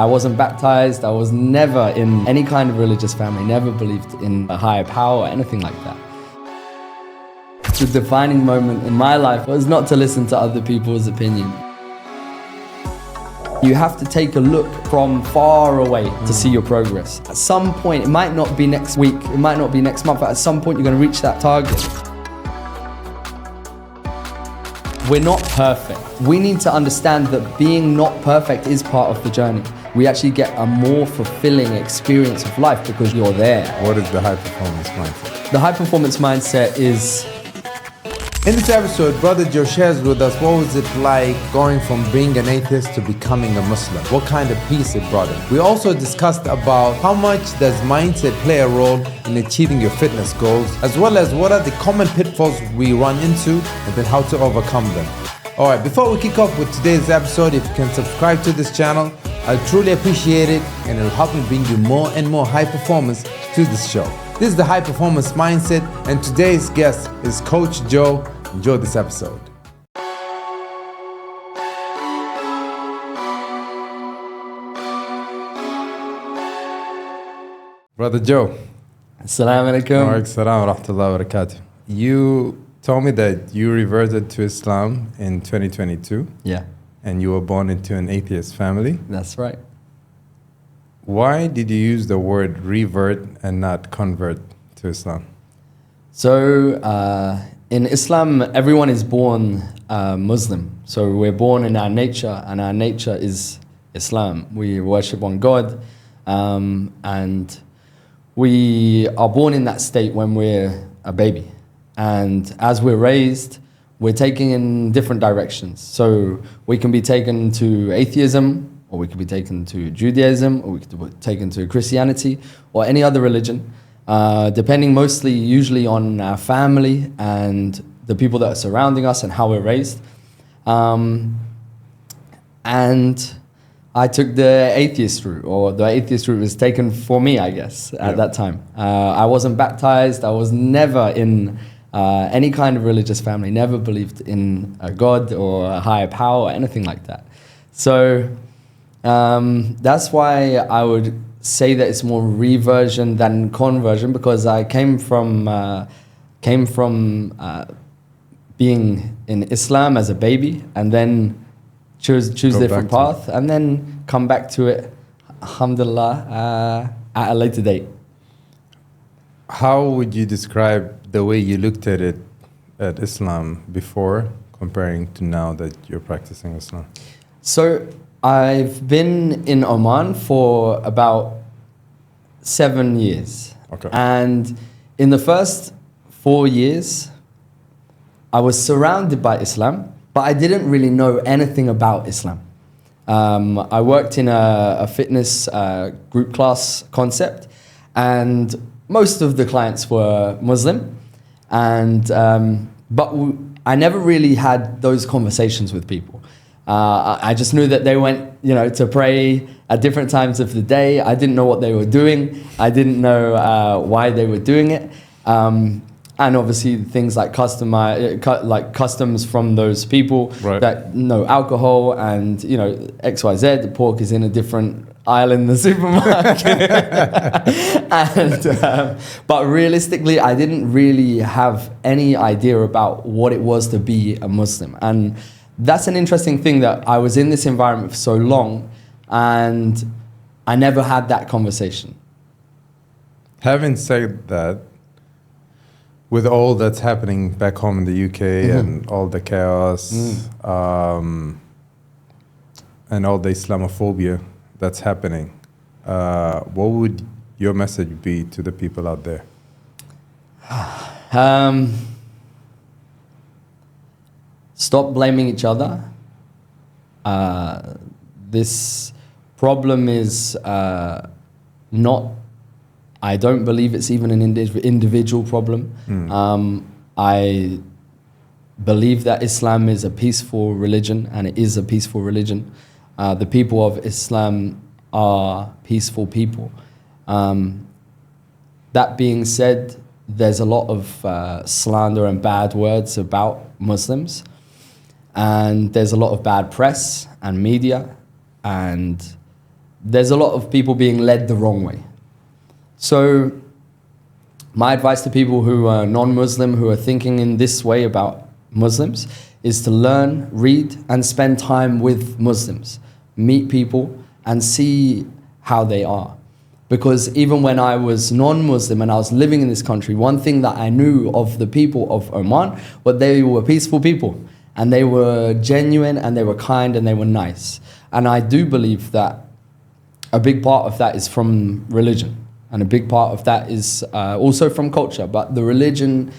I wasn't baptized. I was never in any kind of religious family, never believed in a higher power or anything like that. The defining moment in my life was not to listen to other people's opinion. You have to take a look from far away to see your progress. At some point, it might not be next week, it might not be next month, but at some point you're going to reach that target. We're not perfect. We need to understand that being not perfect is part of the journey. We actually get a more fulfilling experience of life because you're there. What is the high performance mindset? The high performance mindset is... In this episode, Brother Joe shares with us what was it like going from being an atheist to becoming a Muslim. What kind of peace it brought him. We also discussed about how much does mindset play a role in achieving your fitness goals, as well as what are the common pitfalls we run into and then how to overcome them. Alright, before we kick off with today's episode, if you can subscribe to this channel, I'll truly appreciate it and it will help me bring you more and more high performance to this show. This is the High Performance Mindset, and today's guest is Coach Joe. Enjoy this episode. Brother Joe. Assalamu alaikum. Wa alaikum salam wa rahmatullahi wa barakatuh. You told me that you reverted to Islam in 2022. Yeah. And you were born into an atheist family. That's right. Why did you use the word revert and not convert to Islam? So in Islam, everyone is born Muslim. So we're born in our nature, and our nature is Islam. We worship one God, and we are born in that state when we're a baby. And as we're raised, we're taken in different directions. So we can be taken to atheism, or we could be taken to Judaism, or we could be taken to Christianity, or any other religion, depending usually on our family and the people that are surrounding us and how we're raised. And I took the atheist route, or the atheist route was taken for me, I guess, at that time. I wasn't baptized. I was never in any kind of religious family, never believed in a God or a higher power or anything like that. So that's why I would say that it's more reversion than conversion, because I came from being in Islam as a baby and then choose different path and then come back to it, alhamdulillah, at a later date. How would you describe the way you looked at it, at Islam before, comparing to now that you're practicing Islam? So I've been in Oman for about 7 years. Okay. And in the first 4 years, I was surrounded by Islam, but I didn't really know anything about Islam. I worked in a fitness group class concept, and most of the clients were Muslim, and but I never really had those conversations with people. I just knew that they went, to pray at different times of the day. I didn't know what they were doing. I didn't know why they were doing it. And obviously things like customs from those people, right, that no alcohol and XYZ. The pork is in a different aisle in the supermarket. But realistically, I didn't really have any idea about what it was to be a Muslim. And that's an interesting thing, that I was in this environment for so long and I never had that conversation. Having said that, with all that's happening back home in the UK and all the chaos and all the Islamophobia that's happening, what would your message be to the people out there? Stop blaming each other. This problem is not, I don't believe it's even an individual problem. I believe that Islam is a peaceful religion, and it is a peaceful religion. The people of Islam are peaceful people. That being said, there's a lot of slander and bad words about Muslims, and there's a lot of bad press and media, and there's a lot of people being led the wrong way. So my advice to people who are non-Muslim, who are thinking in this way about Muslims, is to learn, read, and spend time with Muslims. Meet people and see how they are. Because even when I was non-Muslim and I was living in this country, one thing that I knew of the people of Oman, was they were peaceful people. And they were genuine, and they were kind, and they were nice. And I do believe that a big part of that is from religion. And a big part of that is also from culture. But the religion,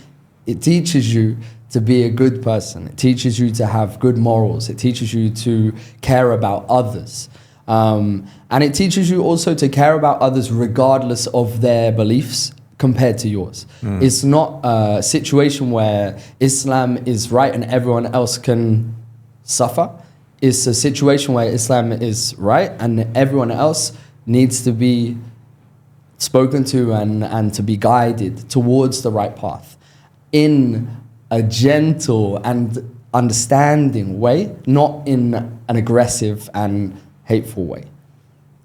it teaches you to be a good person. It teaches you to have good morals. It teaches you to care about others. And it teaches you also to care about others regardless of their beliefs compared to yours. It's not a situation where Islam is right and everyone else can suffer. It's a situation where Islam is right and everyone else needs to be spoken to and to be guided towards the right path in a gentle and understanding way, not in an aggressive and hateful way.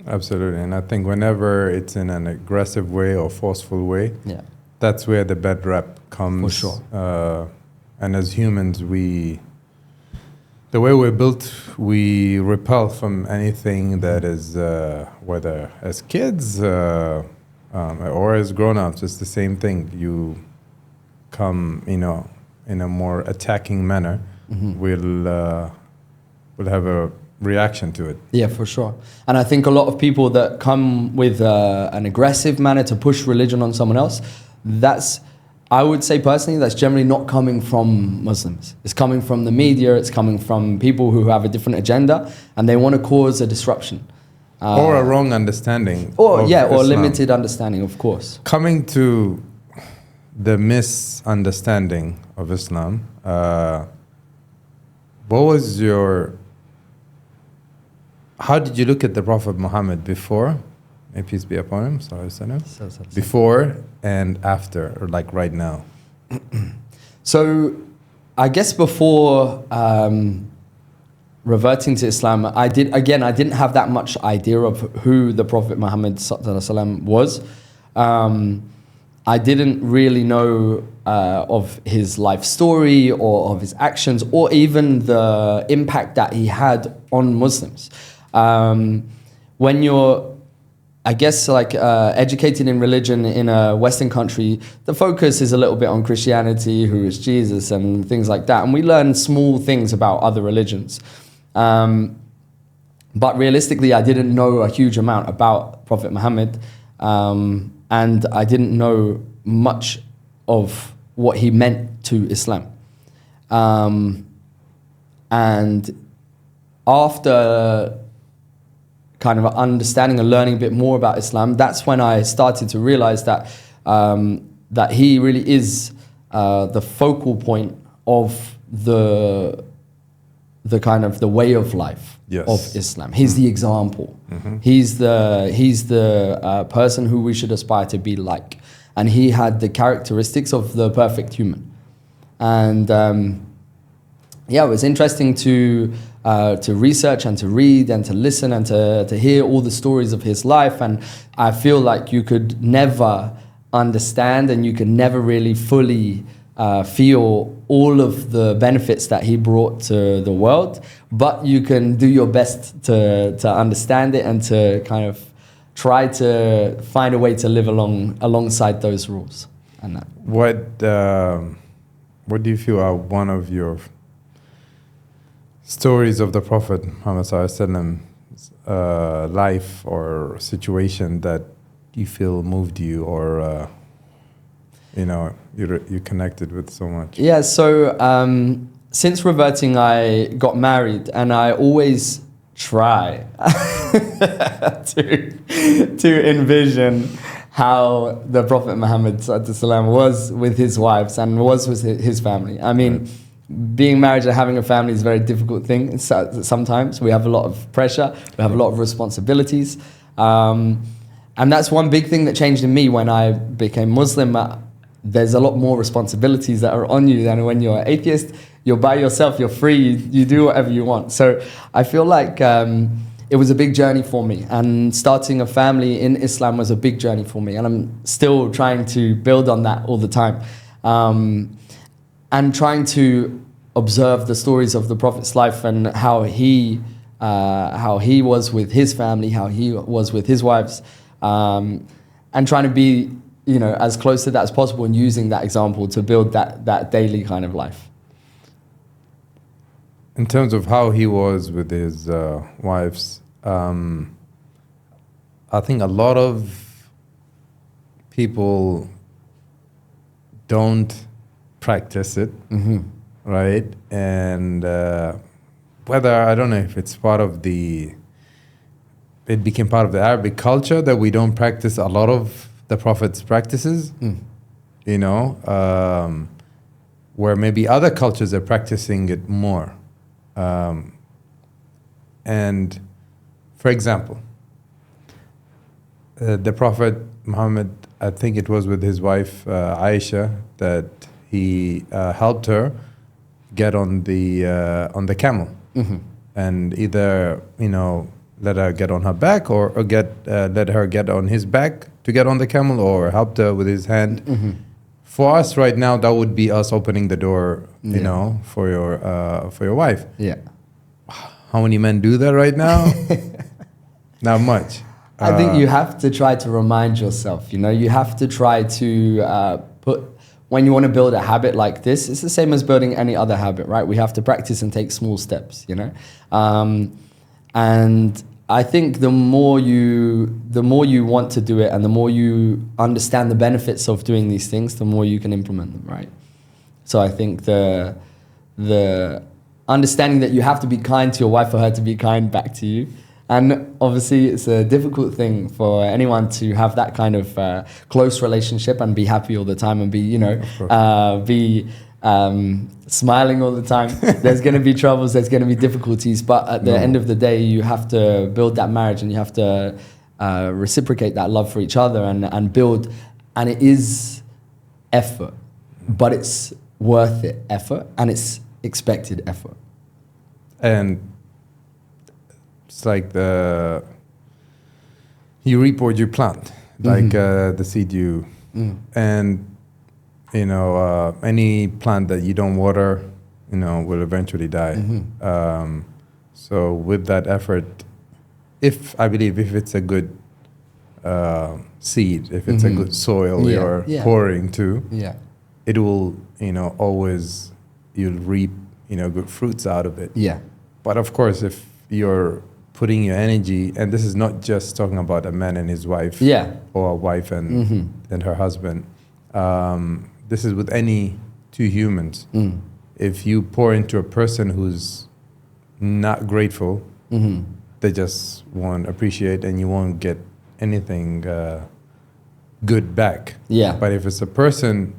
Absolutely. And I think whenever it's in an aggressive way or forceful way, that's where the bad rap comes. For sure. And as humans, the way we're built, we repel from anything that is, whether as kids or as grown-ups, it's the same thing. You come, in a more attacking manner, we'll have a reaction to it. Yeah, for sure. And I think a lot of people that come with an aggressive manner to push religion on someone else, I would say personally, that's generally not coming from Muslims. It's coming from the media, it's coming from people who have a different agenda, and they want to cause a disruption. Or a wrong understanding. Or limited understanding, of course. Coming to the misunderstanding of Islam, how did you look at the Prophet Muhammad before, may peace be upon him, before and after, or like right now? So I guess before reverting to Islam, I didn't have that much idea of who the Prophet Muhammad was. I didn't really know of his life story or of his actions or even the impact that he had on Muslims. When you're, I guess, educated in religion in a Western country, the focus is a little bit on Christianity, who is Jesus, and things like that. And we learn small things about other religions. But realistically, I didn't know a huge amount about Prophet Muhammad. And I didn't know much of what he meant to Islam. And after kind of understanding and learning a bit more about Islam, that's when I started to realize that that he really is the focal point of the kind of the way of life of Islam. He's the example. He's the person who we should aspire to be like, and he had the characteristics of the perfect human. And it was interesting to research and to read and to listen and to hear all the stories of his life. And I feel like you could never understand and you could never really fully feel all of the benefits that he brought to the world, but you can do your best to understand it and to kind of try to find a way to live alongside those rules. And that. What do you feel are one of your stories of the Prophet Muhammad ﷺ's life or situation that you feel moved you or you connected with so much? Yeah, so since reverting, I got married, and I always try to envision how the Prophet Muhammad ﷺ was with his wives and was with his family. I mean, being married and having a family is a very difficult thing. Sometimes we have a lot of pressure, we have a lot of responsibilities. And that's one big thing that changed in me when I became Muslim. There's a lot more responsibilities that are on you than when you're an atheist. You're by yourself, you're free, you do whatever you want. So I feel like it was a big journey for me. And starting a family in Islam was a big journey for me. And I'm still trying to build on that all the time. And trying to observe the stories of the Prophet's life and how he was with his family, how he was with his wives, and trying to be, as close to that as possible, and using that example to build that daily kind of life. In terms of how he was with his wives, I think a lot of people don't practice it, right? And whether, I don't know if it's it became part of the Arabic culture that we don't practice a lot of the Prophet's practices, where maybe other cultures are practicing it more. And for example, the Prophet Muhammad, I think it was with his wife Aisha, that he helped her get on the camel, and either let her get on her back or let her get on his back to get on the camel, or helped her with his hand. For us right now, that would be us opening the door, for your wife. Yeah. How many men do that right now? Not much. I think you have to try to remind yourself, you have to try to when you want to build a habit like this, it's the same as building any other habit, right? We have to practice and take small steps, and I think the more you want to do it, and the more you understand the benefits of doing these things, the more you can implement them, right? So I think the understanding that you have to be kind to your wife for her to be kind back to you. And obviously it's a difficult thing for anyone to have that kind of close relationship and be happy all the time and be, smiling all the time. There's going to be troubles, there's going to be difficulties, but at the end of the day, you have to build that marriage, and you have to reciprocate that love for each other and build. And it is effort, but it's worth it effort, and it's expected effort. And it's like you reap what you plant, like the seed you, and any plant that you don't water, will eventually die. So with that effort, if it's a good seed, if it's a good soil you're pouring to, it will, always, you'll reap, good fruits out of it. Yeah. But of course, if you're putting your energy, and this is not just talking about a man and his wife, or a wife and her husband. This is with any two humans. If you pour into a person who's not grateful, they just won't appreciate, and you won't get anything good back. Yeah. But if it's a person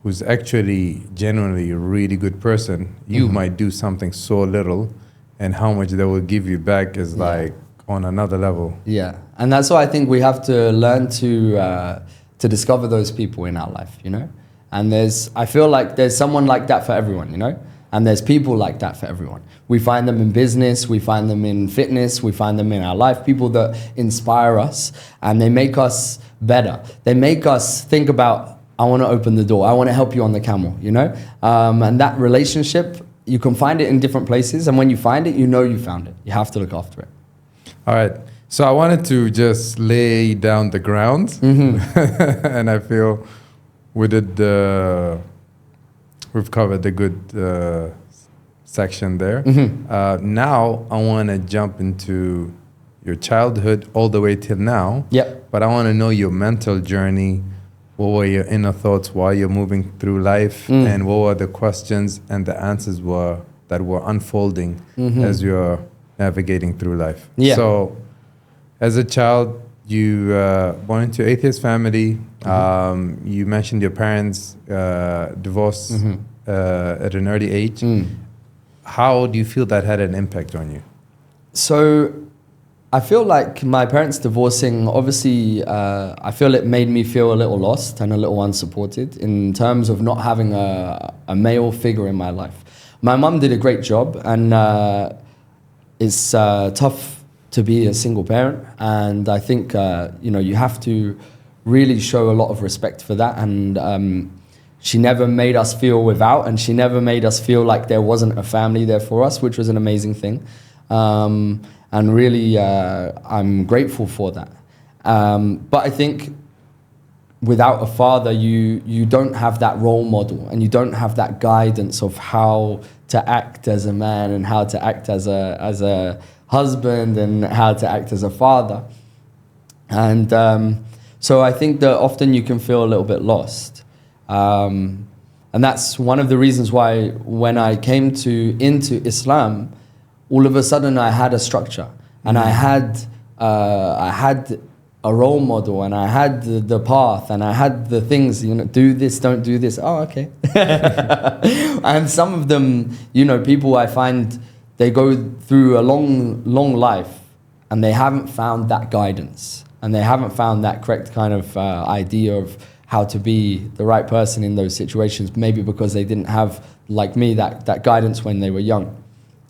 who's actually genuinely a really good person, you might do something so little, and how much they will give you back is like on another level. Yeah. And that's why I think we have to learn to discover those people in our life, And I feel like there's someone like that for everyone, And there's people like that for everyone. We find them in business, we find them in fitness, we find them in our life, people that inspire us, and they make us better. They make us think about, I want to open the door, I want to help you on the camel, And that relationship, you can find it in different places, and when you find it, you found it. You have to look after it. All right. So I wanted to just lay down the ground, and I feel we've covered the good section there. Now I want to jump into your childhood all the way till now. Yep. But I want to know your mental journey. What were your inner thoughts while you're moving through life, and what were the questions and the answers that were unfolding as you're navigating through life? Yeah. So, as a child, you born into an atheist family. You mentioned your parents divorced at an early age. How do you feel that had an impact on you? So, I feel like my parents divorcing, obviously, I feel it made me feel a little lost and a little unsupported in terms of not having a male figure in my life. My mum did a great job, and it's tough to be a single parent, and I think you have to really show a lot of respect for that. And she never made us feel without, and she never made us feel like there wasn't a family there for us, which was an amazing thing. And really, I'm grateful for that. But I think without a father, you don't have that role model, and you don't have that guidance of how to act as a man, and how to act as a husband, and how to act as a father. And so I think that often you can feel a little bit lost. And that's one of the reasons why when I came into Islam, all of a sudden I had a structure, and I had a role model, and I had the path, and I had the things, do this, don't do this. Oh, okay. And some of them, people I find, they go through a long life, and they haven't found that guidance, and they haven't found that correct kind of idea of how to be the right person in those situations, maybe because they didn't have, like me, that guidance when they were young.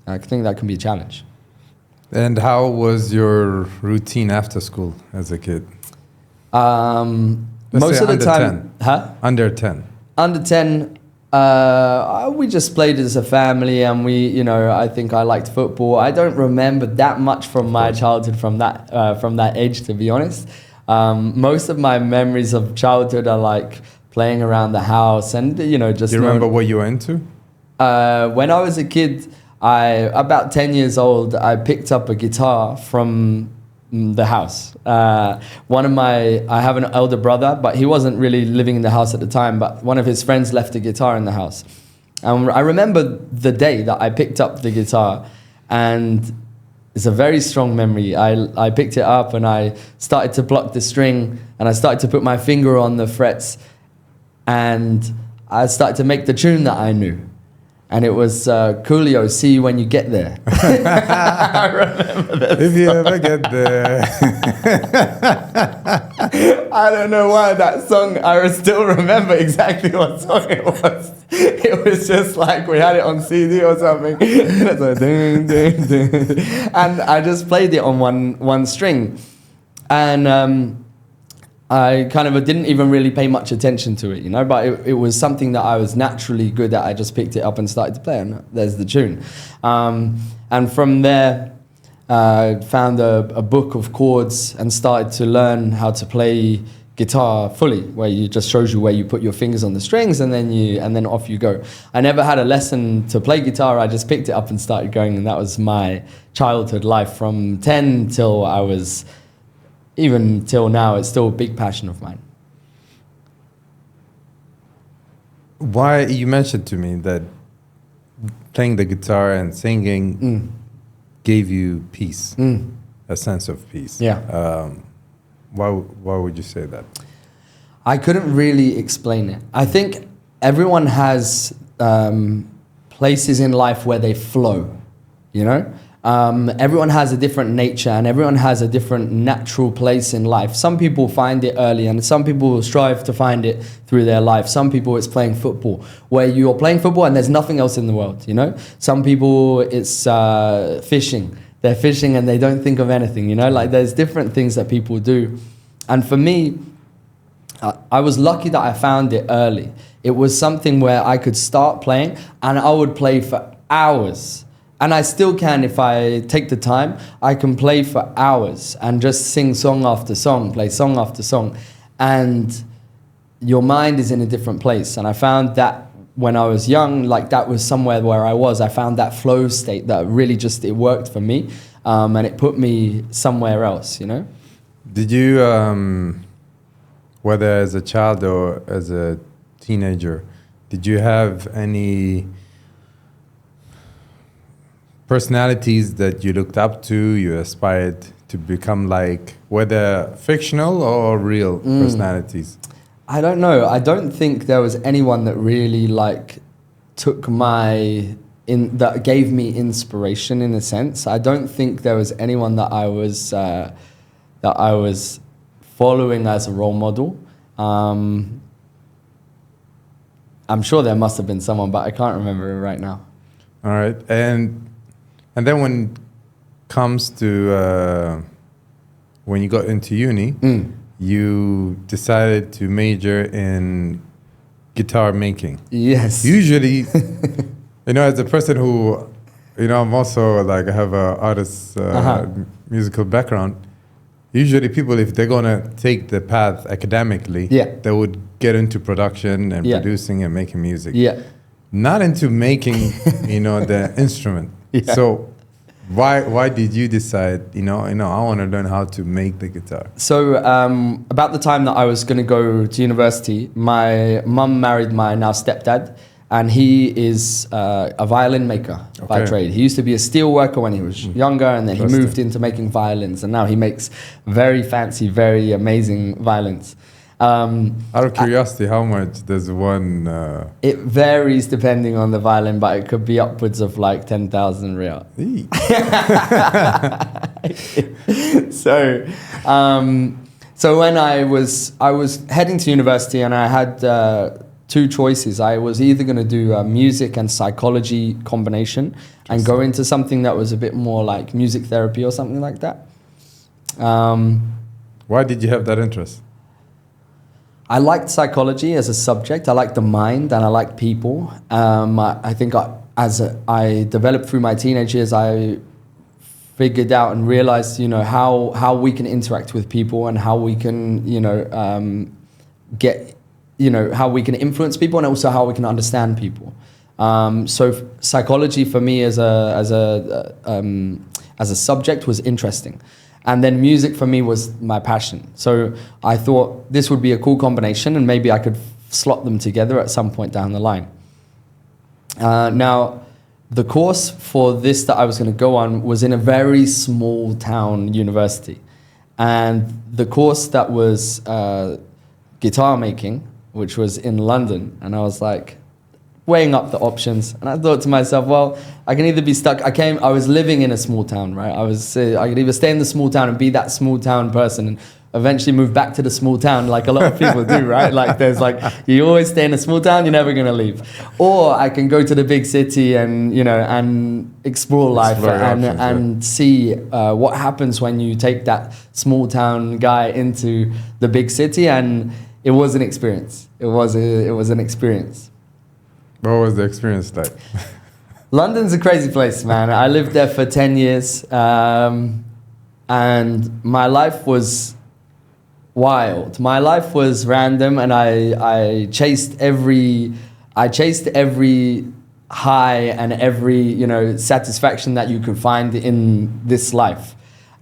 I think that can be a challenge. And how was your routine after school as a kid? Most of the time, 10. Under 10. Under 10, we just played as a family, and I think I liked football. I don't remember that much from my childhood from that age, to be honest. Most of my memories of childhood are like playing around the house, and just. Do you remember what you were into? When I was a kid, about 10 years old, I picked up a guitar from the house. I have an elder brother, but he wasn't really living in the house at the time, but one of his friends left a guitar in the house. And I remember the day that I picked up the guitar, and it's a very strong memory. I picked it up, and I started to pluck the string, and I started to put my finger on the frets, and I started to make the tune that I knew. And it was Coolio, See You When You Get There. I remember that If you ever get there. I don't know why that song, I still remember exactly what song it was. It was just like we had it on CD or something. And it's like, ding, ding, ding. And I just played it on one string. And I kind of didn't even really pay much attention to it, but it was something that I was naturally good at. I just picked it up and started to play, and there's the tune. And from there, I found a book of chords and started to learn how to play guitar fully, where it just shows you where you put your fingers on the strings, and then off you go. I never had a lesson to play guitar. I just picked it up and started going, and that was my childhood life from 10 till I was. Even till now, it's still a big passion of mine. Why, you mentioned to me that playing the guitar and singing gave you peace, a sense of peace. Yeah. Why would you say that? I couldn't really explain it. I think everyone has places in life where they flow, Everyone has a different nature, and everyone has a different natural place in life. Some people find it early, and some people strive to find it through their life. Some people it's playing football, where you're playing football and there's nothing else in the world, Some people it's fishing. They're fishing and they don't think of anything, Like there's different things that people do. And for me, I was lucky that I found it early. It was something where I could start playing, and I would play for hours. And I still can, if I take the time, I can play for hours and just sing song after song, play song after song. And your mind is in a different place. And I found that when I was young, like that was somewhere where I was. I found that flow state that really it worked for me. And it put me somewhere else, Did you, whether as a child or as a teenager, did you have any personalities that you looked up to, you aspired to become like, whether fictional or real personalities? I don't know. I don't think there was anyone that really took that gave me inspiration in a sense. I don't think there was anyone that I was following as a role model. I'm sure there must have been someone, but I can't remember it right now. All right. And then when comes to when you got into uni, you decided to major in guitar making. Yes. Usually, as a person who, I'm also like, I have a artist musical background. Usually people, if they're gonna take the path academically, they would get into production and producing and making music. Yeah. Not into making, the instrument. Yeah. So why did you decide, I want to learn how to make the guitar? So about the time that I was going to go to university, my mum married my now stepdad, and he is a violin maker by trade. He used to be a steel worker when he was younger, and then he moved into making violins, and now he makes very fancy, very amazing violins. Out of curiosity, how much does one... It varies depending on the violin, but it could be upwards of like 10,000 real. So when I was heading to university, and I had two choices. I was either going to do a music and psychology combination and go into something that was a bit more like music therapy or something like that. Why did you have that interest? I liked psychology as a subject. I liked the mind and I liked people. I think as I developed through my teenage years, I figured out and realized, how we can interact with people and how we can, how we can influence people and also how we can understand people. So psychology for me as a subject was interesting. And then music for me was my passion. So I thought this would be a cool combination and maybe I could slot them together at some point down the line. Now, the course for this that I was going to go on was in a very small town university. And the course that was guitar making, which was in London, and I was like, weighing up the options, and I thought to myself, well, I can either be stuck. I was living in a small town, right? I could either stay in the small town and be that small town person and eventually move back to the small town like a lot of people do, right? Like you always stay in a small town, you're never gonna leave. Or I can go to the big city and, and explore life and see what happens when you take that small town guy into the big city, and it was an experience. It was an experience. What was the experience like? London's a crazy place, man. I lived there for 10 years, and my life was wild. My life was random, and I chased every high and every satisfaction that you could find in this life,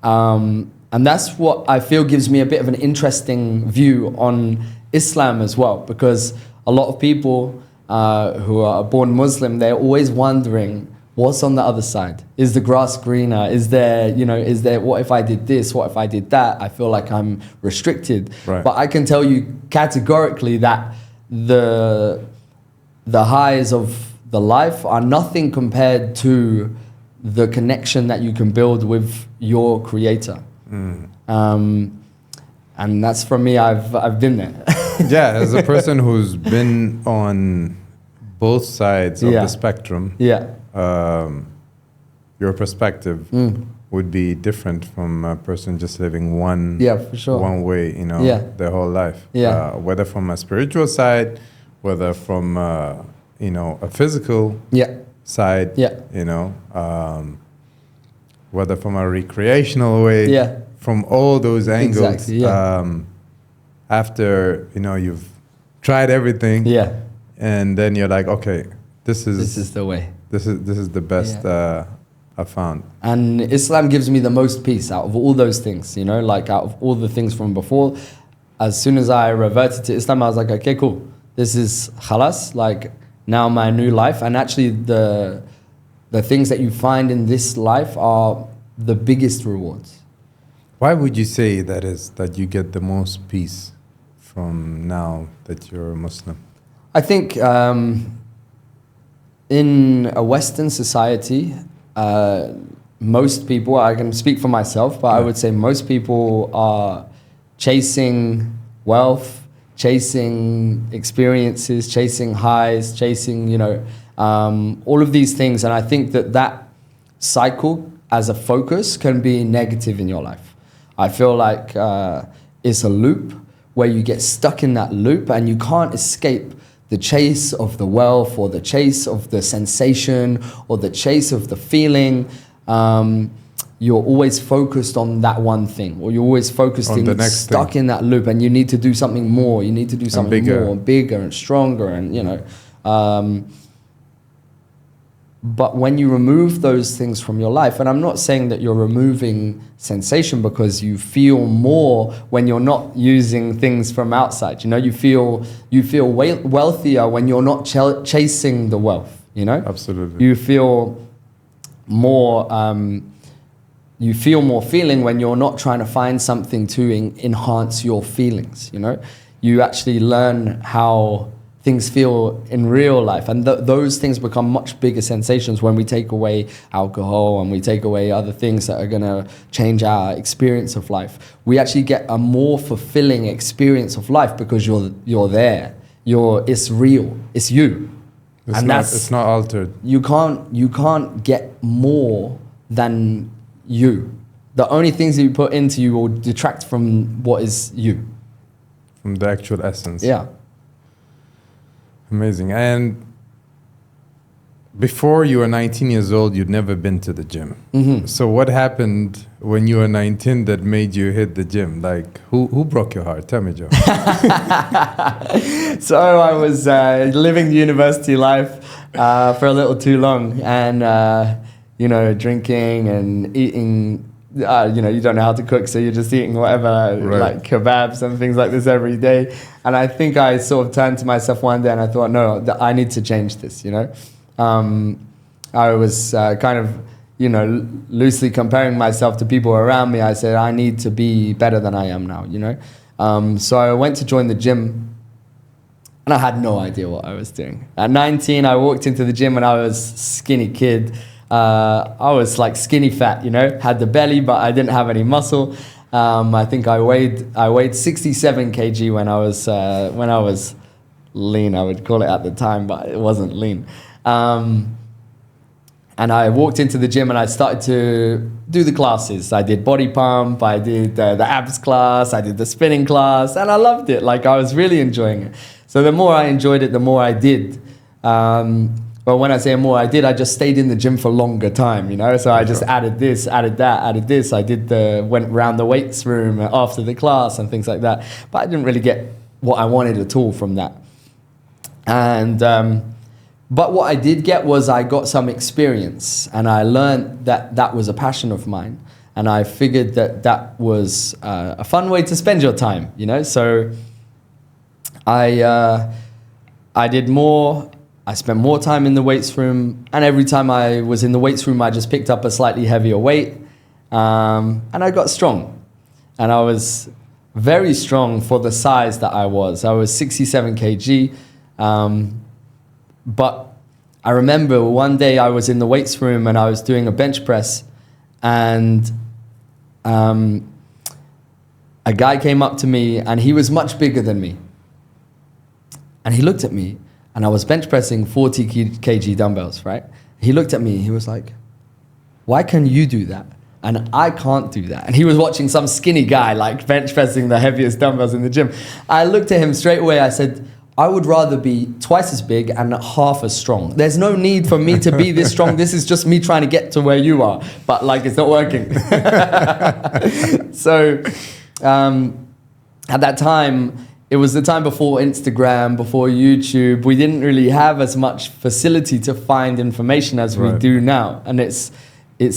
and that's what I feel gives me a bit of an interesting view on Islam as well, because a lot of people who are born Muslim, they're always wondering what's on the other side. Is the grass greener? Is there, what if I did this? What if I did that? I feel like I'm restricted. Right. But I can tell you categorically that the highs of the life are nothing compared to the connection that you can build with your creator. And that's for me, I've been there. Yeah, as a person who's been on both sides of the spectrum, your perspective would be different from a person just living one way, their whole life. Whether from a spiritual side, whether from a physical side, whether from a recreational way, from all those angles. Exactly, after you've tried everything, and then you're like, okay, this is the way. This is the best I found. And Islam gives me the most peace out of all those things. Like out of all the things from before. As soon as I reverted to Islam, I was like, okay, cool. This is khalas. Like now my new life. And actually, the things that you find in this life are the biggest rewards. Why would you say that you get the most peace from now that you're a Muslim? I think in a Western society, most people, I can speak for myself, but I would say most people are chasing wealth, chasing experiences, chasing highs, chasing, all of these things. And I think that cycle as a focus can be negative in your life. I feel like it's a loop where you get stuck in that loop and you can't escape the chase of the wealth or the chase of the sensation or the chase of the feeling. You're always focused on that one thing, or you're always focused on in stuck in that loop, and you need to do something more. You need to do something more and bigger and stronger, and you know. But when you remove those things from your life, and I'm not saying that you're removing sensation, because you feel more when you're not using things from outside. You know, you feel wealthier when you're not chasing the wealth. You know, absolutely. You feel more. You feel more feeling when you're not trying to find something to enhance your feelings. You know, you actually learn how things feel in real life, and those things become much bigger sensations when we take away alcohol and we take away other things that are going to change our experience of life. We actually get a more fulfilling experience of life because you're there. It's real. It's you. It's not altered. You can't get more than you. The only things that you put into you will detract from what is you. From the actual essence. Yeah. Amazing. And before you were 19 years old, you'd never been to the gym. Mm-hmm. So what happened when you were 19 that made you hit the gym? Like, who broke your heart? Tell me, Joe. So I was living the university life for a little too long, and drinking and eating. You don't know how to cook, so you're just eating whatever, like kebabs and things like this every day. And I think I sort of turned to myself one day and I thought, no, I need to change this, you know. I was kind of, loosely comparing myself to people around me. I said, I need to be better than I am now, you know. So I went to join the gym, and I had no idea what I was doing. At 19, I walked into the gym and I was a skinny kid. I was like skinny fat, had the belly, but I didn't have any muscle. I think I weighed 67 kg when I was lean, I would call it at the time, but it wasn't lean. And I walked into the gym and I started to do the classes. I did body pump, I did the abs class, I did the spinning class, and I loved it. Like, I was really enjoying it. So the more I enjoyed it, the more I did. But when I say more I did, I just stayed in the gym for longer time, So I just added this, added that, added this. I went around the weights room after the class and things like that. But I didn't really get what I wanted at all from that. And but what I did get was I got some experience, and I learned that was a passion of mine. And I figured that was a fun way to spend your time, So I did more. I spent more time in the weights room, and every time I was in the weights room, I just picked up a slightly heavier weight, and I got strong. And I was very strong for the size that I was. I was 67 kg, but I remember one day I was in the weights room and I was doing a bench press, and a guy came up to me, and he was much bigger than me. And he looked at me, and I was bench pressing 40 kg dumbbells, right? He looked at me, he was like, why can you do that? And I can't do that. And he was watching some skinny guy like bench pressing the heaviest dumbbells in the gym. I looked at him straight away, I said, I would rather be twice as big and half as strong. There's no need for me to be this strong. This is just me trying to get to where you are. But like, it's not working. So at that time, it was the time before Instagram, before YouTube. We didn't really have as much facility to find information as we do now. And it's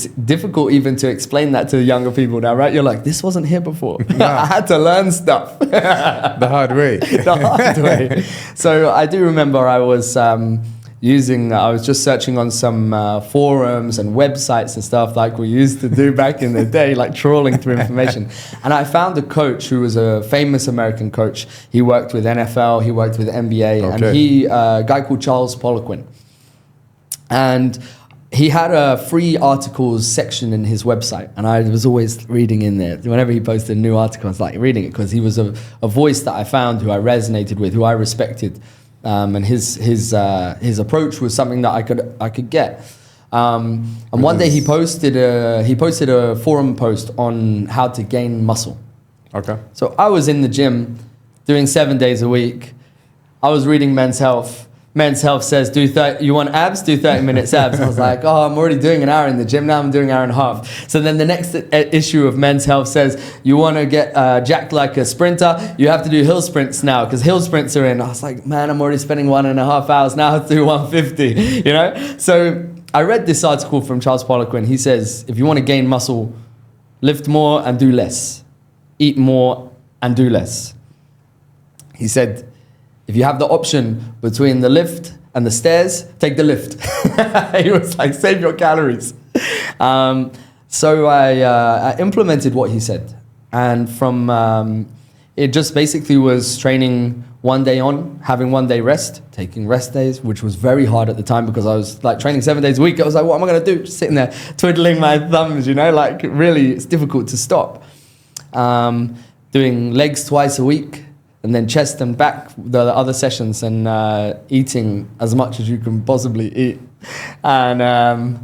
difficult even to explain that to the younger people now, right? You're like, this wasn't here before. No. I had to learn stuff. The hard way. The hard way. So I do remember I was I was just searching on some forums and websites and stuff like we used to do back in the day, like trawling through information. And I found a coach who was a famous American coach. He worked with NFL, he worked with NBA, and a guy called Charles Poliquin. And he had a free articles section in his website, and I was always reading in there. Whenever he posted a new article, I was like reading it, because he was a voice that I found who I resonated with, who I respected. And his approach was something that I could get. And one day he posted a forum post on how to gain muscle. Okay. So I was in the gym doing 7 days a week. I was reading Men's Health. Men's Health says, you want abs? Do 30 minutes abs. I was like, oh, I'm already doing an hour in the gym. Now I'm doing an hour and a half. So then the next issue of Men's Health says, you want to get jacked like a sprinter? You have to do hill sprints now because hill sprints are in. I was like, man, I'm already spending 1.5 hours now. I have to do 150, you know? So I read this article from Charles Poliquin. He says, if you want to gain muscle, lift more and do less. Eat more and do less. He said, if you have the option between the lift and the stairs, take the lift. He was like, save your calories. So I implemented what he said. And from it just basically was training 1 day on, having 1 day rest, taking rest days, which was very hard at the time because I was like training 7 days a week. I was like, what am I going to do? Just sitting there twiddling my thumbs, you know, like really it's difficult to stop. Doing legs twice a week. And then chest and back, the other sessions, and eating as much as you can possibly eat. And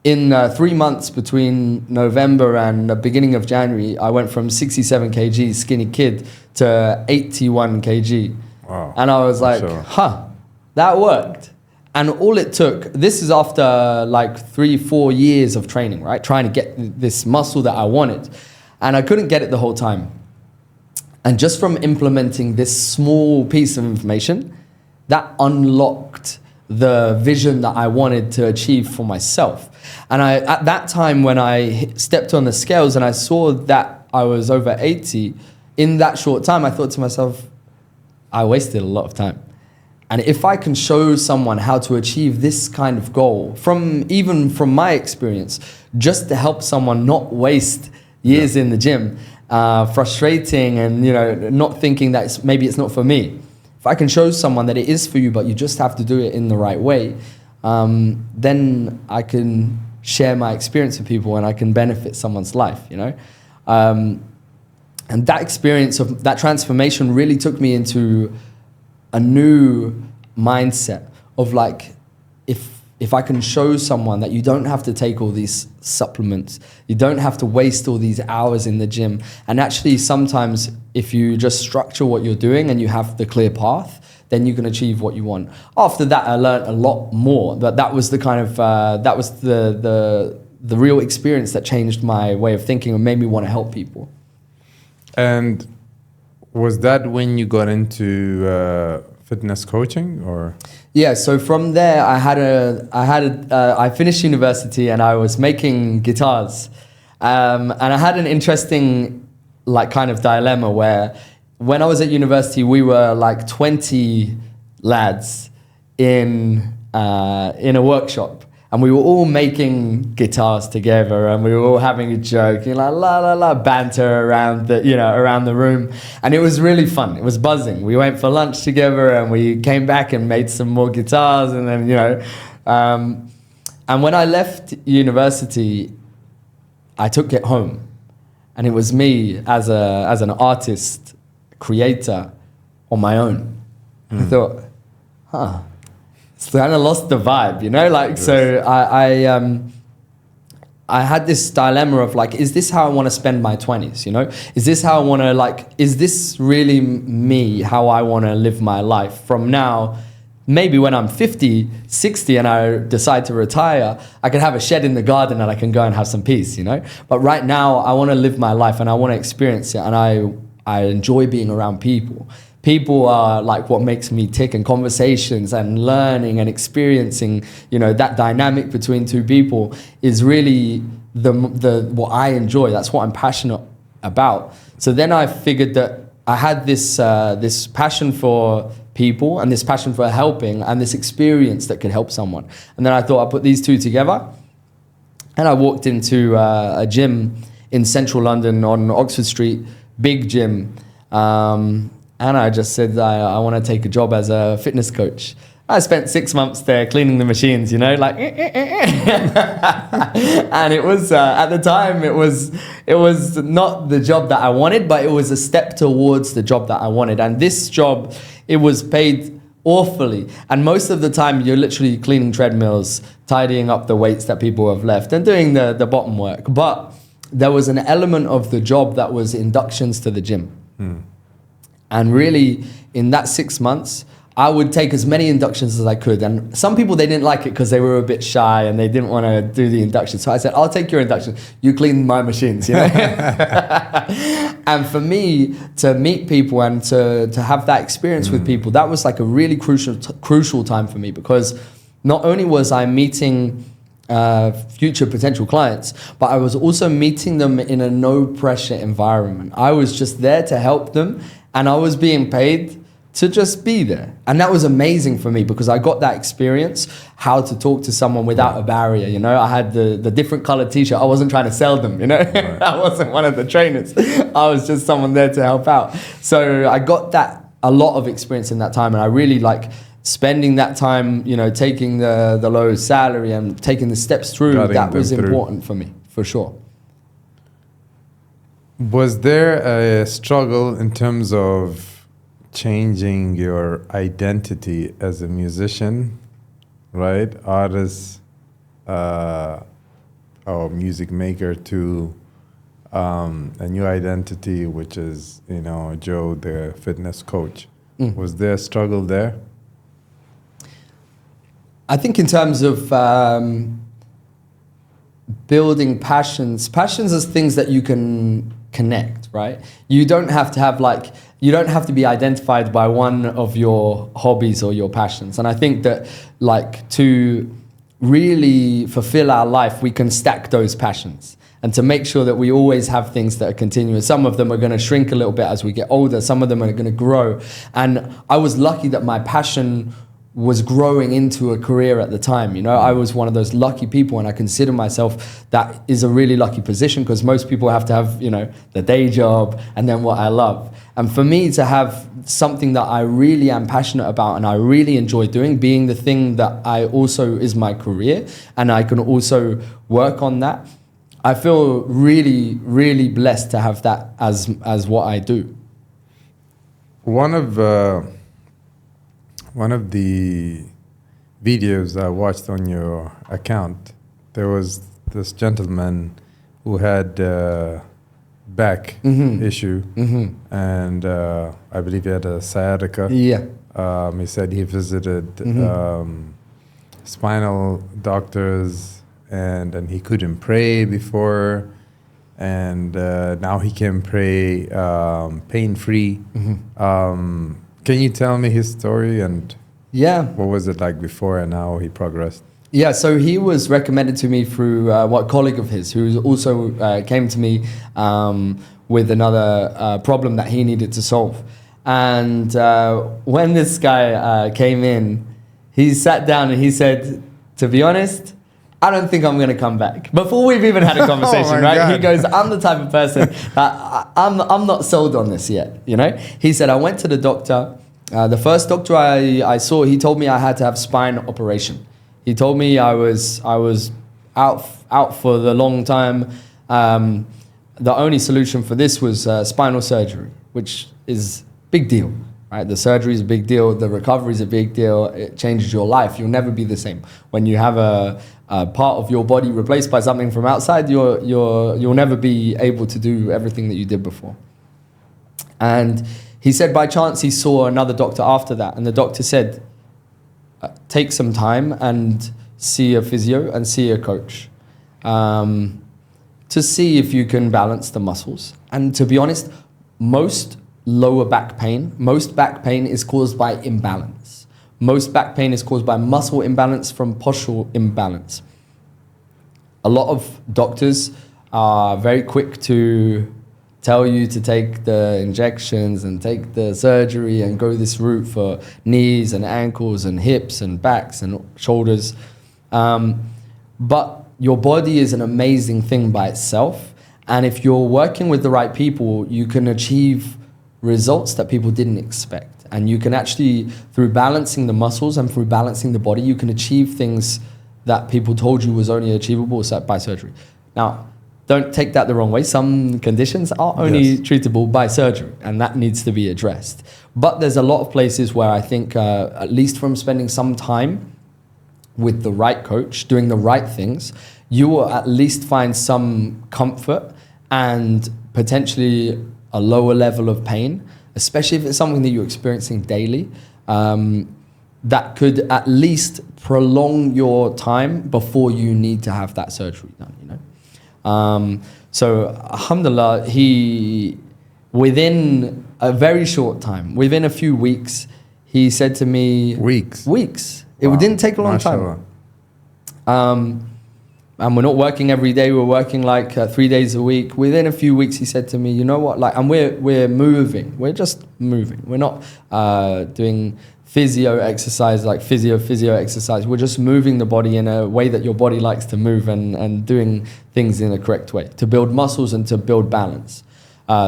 in 3 months between November and the beginning of January, I went from 67 kg skinny kid to 81 kg. Wow. And I was like, that worked. And all it took, this is after like 3-4 years of training, right? Trying to get this muscle that I wanted. And I couldn't get it the whole time. And just from implementing this small piece of information, that unlocked the vision that I wanted to achieve for myself. And at that time, when I stepped on the scales and I saw that I was over 80, in that short time, I thought to myself, I wasted a lot of time. And if I can show someone how to achieve this kind of goal, even from my experience, just to help someone not waste years in the gym, frustrating and, you know, not thinking that maybe it's not for me. If I can show someone that it is for you, but you just have to do it in the right way, then I can share my experience with people and I can benefit someone's life, you know? And that experience of that transformation really took me into a new mindset of like, if I can show someone that you don't have to take all these supplements, you don't have to waste all these hours in the gym. And actually sometimes if you just structure what you're doing and you have the clear path, then you can achieve what you want. After that, I learned a lot more. That was the kind of, that was the real experience that changed my way of thinking and made me want to help people. And was that when you got into fitness coaching or? Yeah, so from there I finished university and I was making guitars. And I had an interesting like kind of dilemma where when I was at university, we were like 20 lads in a workshop. And we were all making guitars together and we were all having a joke, you know, la, la, la, banter around the room. And it was really fun. It was buzzing. We went for lunch together and we came back and made some more guitars and then, you know. And when I left university, I took it home. And it was me as an artist, creator on my own. I thought, it's kind of lost the vibe, you know, like, yes. So I had this dilemma of like, is this how I want to spend my 20s, you know? Is this how I want to like, is this really me, how I want to live my life from now? Maybe when I'm 50, 60 and I decide to retire, I can have a shed in the garden and I can go and have some peace, you know? But right now I want to live my life and I want to experience it and I enjoy being around people. People are like what makes me tick, and conversations and learning and experiencing, you know, that dynamic between two people is really the what I enjoy. That's what I'm passionate about. So then I figured that I had this passion for people and this passion for helping and this experience that could help someone. And then I thought I'd put these two together. And I walked into a gym in central London on Oxford Street, big gym. And I just said, I want to take a job as a fitness coach. I spent 6 months there cleaning the machines, you know, like, and it was, at the time, it was not the job that I wanted, but it was a step towards the job that I wanted. And this job, it was paid awfully. And most of the time you're literally cleaning treadmills, tidying up the weights that people have left and doing the bottom work. But there was an element of the job that was inductions to the gym. And really in that 6 months, I would take as many inductions as I could. And some people, they didn't like it because they were a bit shy and they didn't want to do the induction. So I said, I'll take your induction. You clean my machines, you know? And for me to meet people and to have that experience with people, that was like a really crucial time for me, because not only was I meeting future potential clients, but I was also meeting them in a no pressure environment. I was just there to help them, and I was being paid to just be there. And that was amazing for me, because I got that experience, how to talk to someone without a barrier, you know. I had the different colored t-shirt. I wasn't trying to sell them, you know. Right. I wasn't one of the trainers. I was just someone there to help out. So I got a lot of experience in that time, and I really like spending that time, you know, taking the low salary and taking the steps through. That was important for me, for sure. Was there a struggle in terms of changing your identity as a musician, right? Artist or music maker, to a new identity, which is, you know, Joe, the fitness coach. Was there a struggle there? I think in terms of building passions is things that you can connect, right? You don't have to be identified by one of your hobbies or your passions. And I think that, like, to really fulfill our life, we can stack those passions, and to make sure that we always have things that are continuous. Some of them are going to shrink a little bit as we get older. Some of them are going to grow. And I was lucky that my passion was growing into a career at the time. You know, I was one of those lucky people, and I consider myself, that is a really lucky position, because most people have to have, you know, the day job and then what I love. And for me to have something that I really am passionate about and I really enjoy doing, being the thing that I also is my career, and I can also work on that, I feel really, really blessed to have that as what I do. One of the videos I watched on your account, there was this gentleman who had back issue, and I believe he had a sciatica. Yeah. He said he visited spinal doctors, and he couldn't pray before, and now he can pray pain-free. Can you tell me his story, and what was it like before and how he progressed? Yeah, so he was recommended to me through a colleague of his, who also came to me with another problem that he needed to solve. And when this guy came in, he sat down and he said, to be honest, I don't think I'm going to come back. Before we've even had a conversation, right? God. He goes, I'm the type of person that I'm not sold on this yet, you know? He said, I went to the doctor. The first doctor I saw, he told me I had to have spine operation. He told me I was out for the long time. The only solution for this was spinal surgery, which is big deal, right? The surgery is a big deal. The recovery is a big deal. It changes your life. You'll never be the same. When you have a part of your body replaced by something from outside, you'll never be able to do everything that you did before. And he said by chance he saw another doctor after that, and the doctor said, take some time and see a physio and see a coach to see if you can balance the muscles. And to be honest, most back pain is caused by imbalance. Most back pain is caused by muscle imbalance from postural imbalance. A lot of doctors are very quick to tell you to take the injections and take the surgery and go this route for knees and ankles and hips and backs and shoulders. But your body is an amazing thing by itself. And if you're working with the right people, you can achieve results that people didn't expect. And you can actually, through balancing the muscles and through balancing the body, you can achieve things that people told you was only achievable by surgery. Now, don't take that the wrong way. Some conditions are only Yes. treatable by surgery, and that needs to be addressed. But there's a lot of places where I think, at least from spending some time with the right coach, doing the right things, you will at least find some comfort and potentially a lower level of pain, especially if it's something that you're experiencing daily. That could at least prolong your time before you need to have that surgery done, you know. So alhamdulillah, he, within a very short time, within a few weeks, he said to me... Weeks? Weeks. It Wow. didn't take a long Mashallah. time. And we're not working every day, we're working like 3 days a week. Within a few weeks, he said to me, you know what, like, and we're moving. We're just moving. We're not doing physio exercise, like physio exercise. We're just moving the body in a way that your body likes to move and doing things in a correct way to build muscles and to build balance.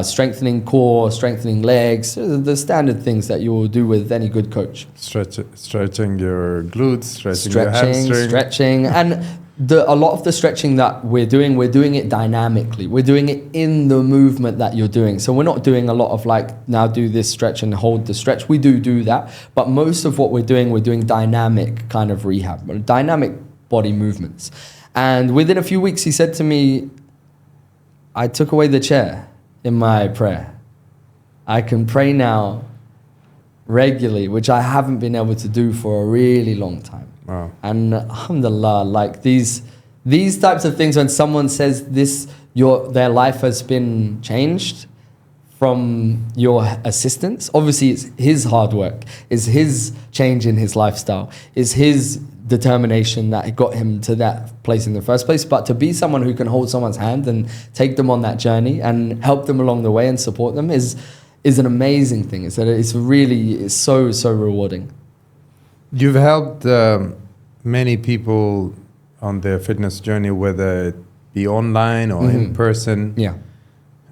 Strengthening core, strengthening legs, the standard things that you will do with any good coach. Stretching your glutes, stretching your hamstring. Stretching. And a lot of the stretching that we're doing it dynamically. We're doing it in the movement that you're doing. So we're not doing a lot of like, now do this stretch and hold the stretch. We do that. But most of what we're doing dynamic kind of rehab, dynamic body movements. And within a few weeks, he said to me, I took away the chair in my prayer. I can pray now regularly, which I haven't been able to do for a really long time. Wow. And alhamdulillah, like these types of things, when someone says their life has been changed from your assistance, obviously it's his hard work, it's his change in his lifestyle, it's his determination that got him to that place in the first place. But to be someone who can hold someone's hand and take them on that journey and help them along the way and support them is an amazing thing. It's so rewarding. You've helped many people on their fitness journey, whether it be online or in person. Yeah.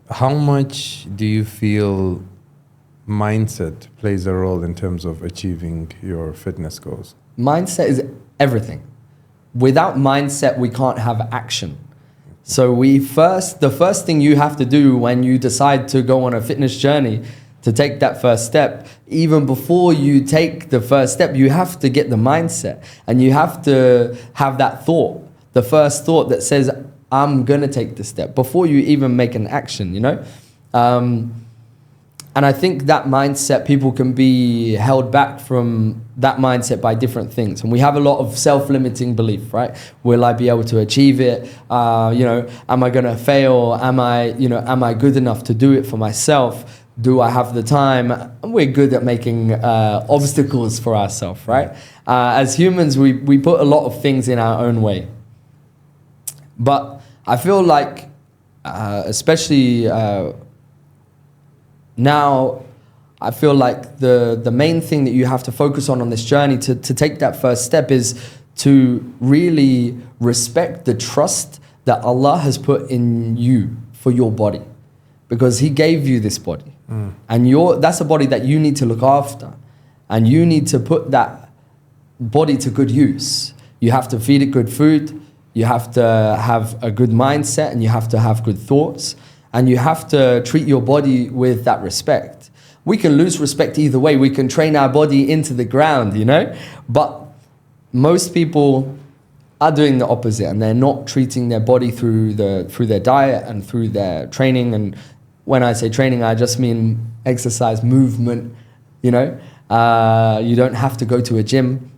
How much do you feel mindset plays a role in terms of achieving your fitness goals? Mindset is everything. Without mindset, we can't have action. So the first thing you have to do when you decide to go on a fitness journey, to take that first step, even before you take the first step, you have to get the mindset and you have to have that thought, the first thought that says, I'm gonna take the step before you even make an action, you know? And I think that mindset, people can be held back from that mindset by different things. And we have a lot of self-limiting belief, right? Will I be able to achieve it? Am I gonna fail? Am I good enough to do it for myself? Do I have the time? And we're good at making obstacles for ourselves, right? As humans, we put a lot of things in our own way. But I feel like, especially now, I feel like the main thing that you have to focus on this journey to take that first step is to really respect the trust that Allah has put in you for your body. Because He gave you this body. And that's a body that you need to look after. And you need to put that body to good use. You have to feed it good food. You have to have a good mindset and you have to have good thoughts. And you have to treat your body with that respect. We can lose respect either way. We can train our body into the ground, you know? But most people are doing the opposite and they're not treating their body through their diet and through their training. And when I say training, I just mean exercise, movement, you know? You don't have to go to a gym.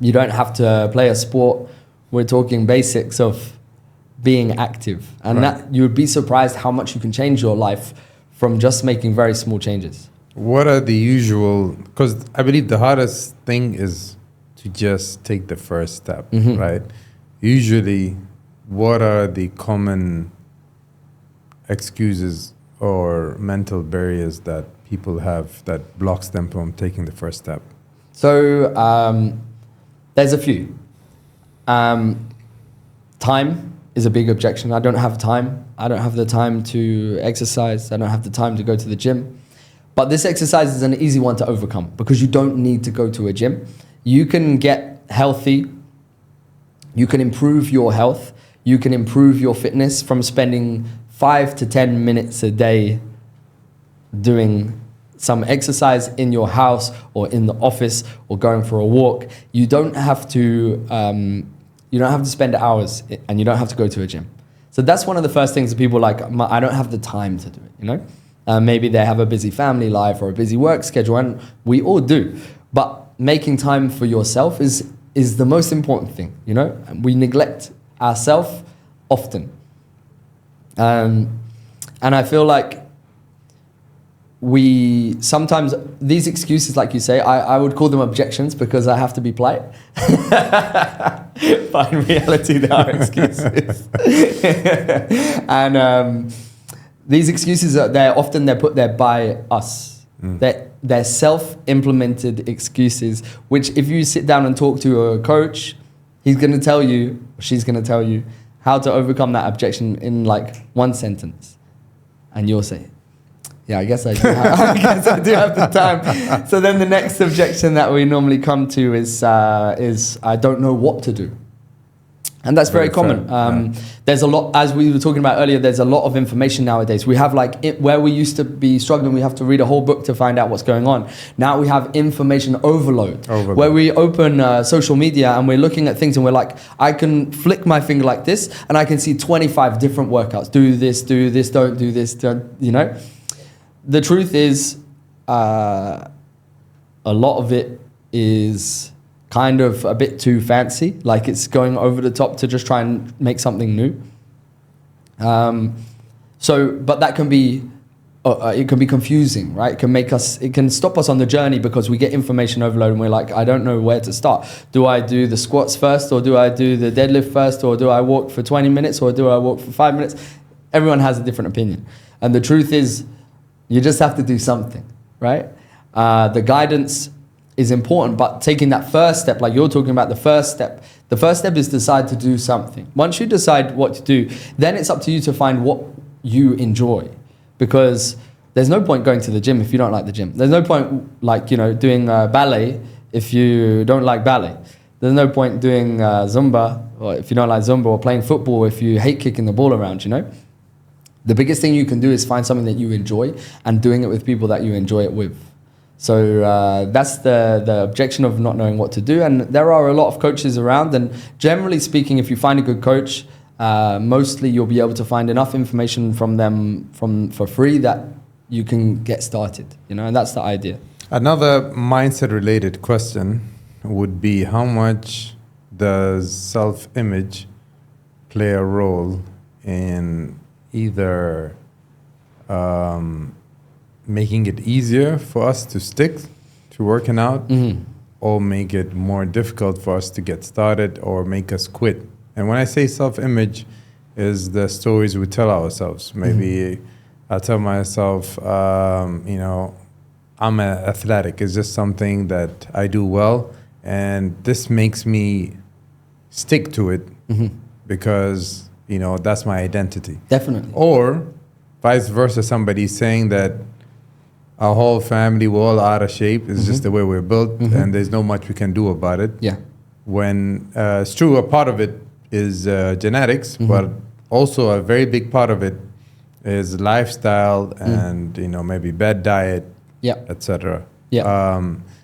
You don't have to play a sport. We're talking basics of being active. And that you would be surprised how much you can change your life from just making very small changes. What are the usual, because I believe the hardest thing is to just take the first step, right? Usually, what are the common excuses or mental barriers that people have that blocks them from taking the first step? So there's a few. Time is a big objection. I don't have time. I don't have the time to exercise. I don't have the time to go to the gym. But this exercise is an easy one to overcome because you don't need to go to a gym. You can get healthy. You can improve your health. you can improve your fitness from spending 5 to 10 minutes a day doing some exercise in your house or in the office or going for a walk. You don't have to spend hours, and you don't have to go to a gym. So that's one of the first things that people like, I don't have the time to do it, you know? Maybe they have a busy family life or a busy work schedule, and we all do. But making time for yourself is the most important thing, you know? We neglect ourselves often. And I feel like we sometimes, these excuses, like you say, I would call them objections because I have to be polite. But in reality, they are excuses. And these excuses, they're put there by us. They're self-implemented excuses, which if you sit down and talk to a coach, he's going to tell you, or she's going to tell you how to overcome that objection in like one sentence. And you'll say, yeah, I guess I do have the time. So then the next objection that we normally come to is I don't know what to do. And that's very common. There's a lot, as we were talking about earlier, there's a lot of information nowadays. We have where we used to be struggling, we have to read a whole book to find out what's going on. Now we have information overload. Where we open social media and we're looking at things and we're like, I can flick my finger like this and I can see 25 different workouts. Do this, don't do this, you know? The truth is, a lot of it is kind of a bit too fancy, like it's going over the top to just try and make something new. But that can be, it can be confusing, right? It can stop us on the journey because we get information overload and we're like, I don't know where to start. Do I do the squats first, or do I do the deadlift first, or do I walk for 20 minutes, or do I walk for 5 minutes? Everyone has a different opinion. And the truth is, you just have to do something, right? The guidance is important, but taking that first step, like you're talking about the first step is decide to do something. Once you decide what to do, then it's up to you to find what you enjoy, because there's no point going to the gym if you don't like the gym. There's no point doing ballet if you don't like ballet. There's no point doing Zumba, or if you don't like Zumba, or playing football if you hate kicking the ball around, you know? The biggest thing you can do is find something that you enjoy and doing it with people that you enjoy it with. So that's the objection of not knowing what to do. And there are a lot of coaches around. And generally speaking, if you find a good coach, mostly you'll be able to find enough information from them for free that you can get started. You know, and that's the idea. Another mindset-related question would be, how much does self-image play a role in either making it easier for us to stick to working out, or make it more difficult for us to get started, or make us quit? And when I say self-image, is the stories we tell ourselves. Maybe I tell myself, I'm athletic. It's just something that I do well, and this makes me stick to it because, that's my identity. Definitely. Or vice versa, somebody saying that our whole family, we're all out of shape. It's just the way we're built, and there's not much we can do about it. Yeah. When it's true, a part of it is genetics, but also a very big part of it is lifestyle and, maybe bad diet, etc. Yeah.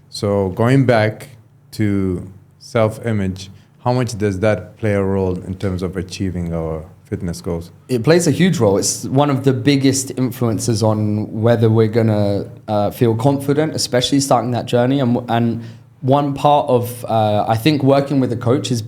So going back to self-image, how much does that play a role in terms of achieving our fitness goals? It plays a huge role. It's one of the biggest influences on whether we're gonna feel confident, especially starting that journey. And one part of I think working with a coach is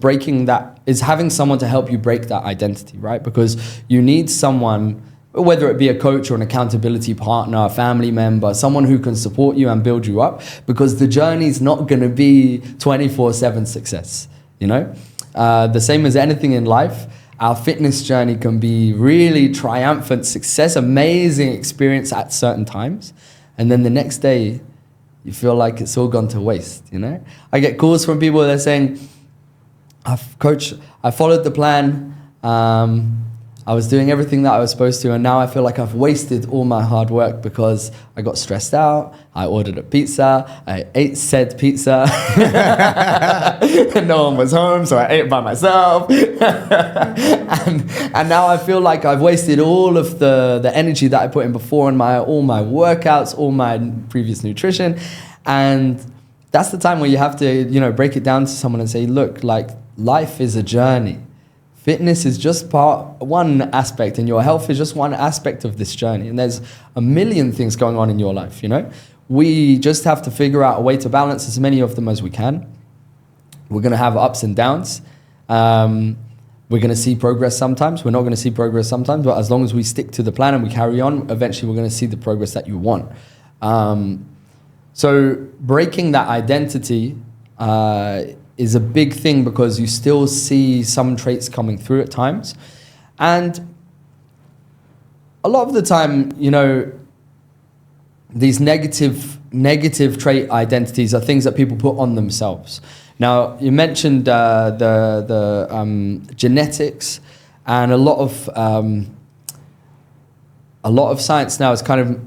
having someone to help you break that identity, right? Because you need someone, whether it be a coach or an accountability partner, a family member, someone who can support you and build you up, because the journey's not gonna be 24/7 success. The same as anything in life, our fitness journey can be really triumphant success, amazing experience at certain times. And then the next day, you feel like it's all gone to waste, I get calls from people that are saying, Coach, I followed the plan. I was doing everything that I was supposed to, and now I feel like I've wasted all my hard work because I got stressed out. I ordered a pizza. I ate said pizza. No one was home, so I ate it by myself. And now I feel like I've wasted all of the energy that I put in before and all my workouts, all my previous nutrition. And that's the time where you have to, break it down to someone and say, look, like, life is a journey. Fitness is just one aspect, and your health is just one aspect of this journey. And there's a million things going on in your life, We just have to figure out a way to balance as many of them as we can. We're going to have ups and downs. We're going to see progress sometimes. We're not going to see progress sometimes. But as long as we stick to the plan and we carry on, eventually we're going to see the progress that you want. So breaking that identity is a big thing, because you still see some traits coming through at times. And a lot of the time, these negative trait identities are things that people put on themselves. Now, you mentioned the genetics, and a lot of science now is kind of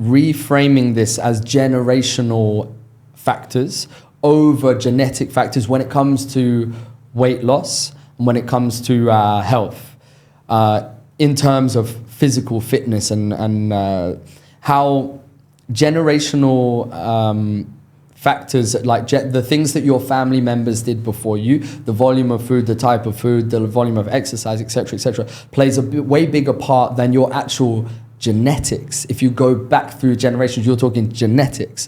reframing this as generational factors over genetic factors when it comes to weight loss and when it comes to health, in terms of physical fitness and how generational factors, like the things that your family members did before you, the volume of food, the type of food, the volume of exercise, etc., plays a way bigger part than your actual genetics. If you go back through generations, you're talking genetics.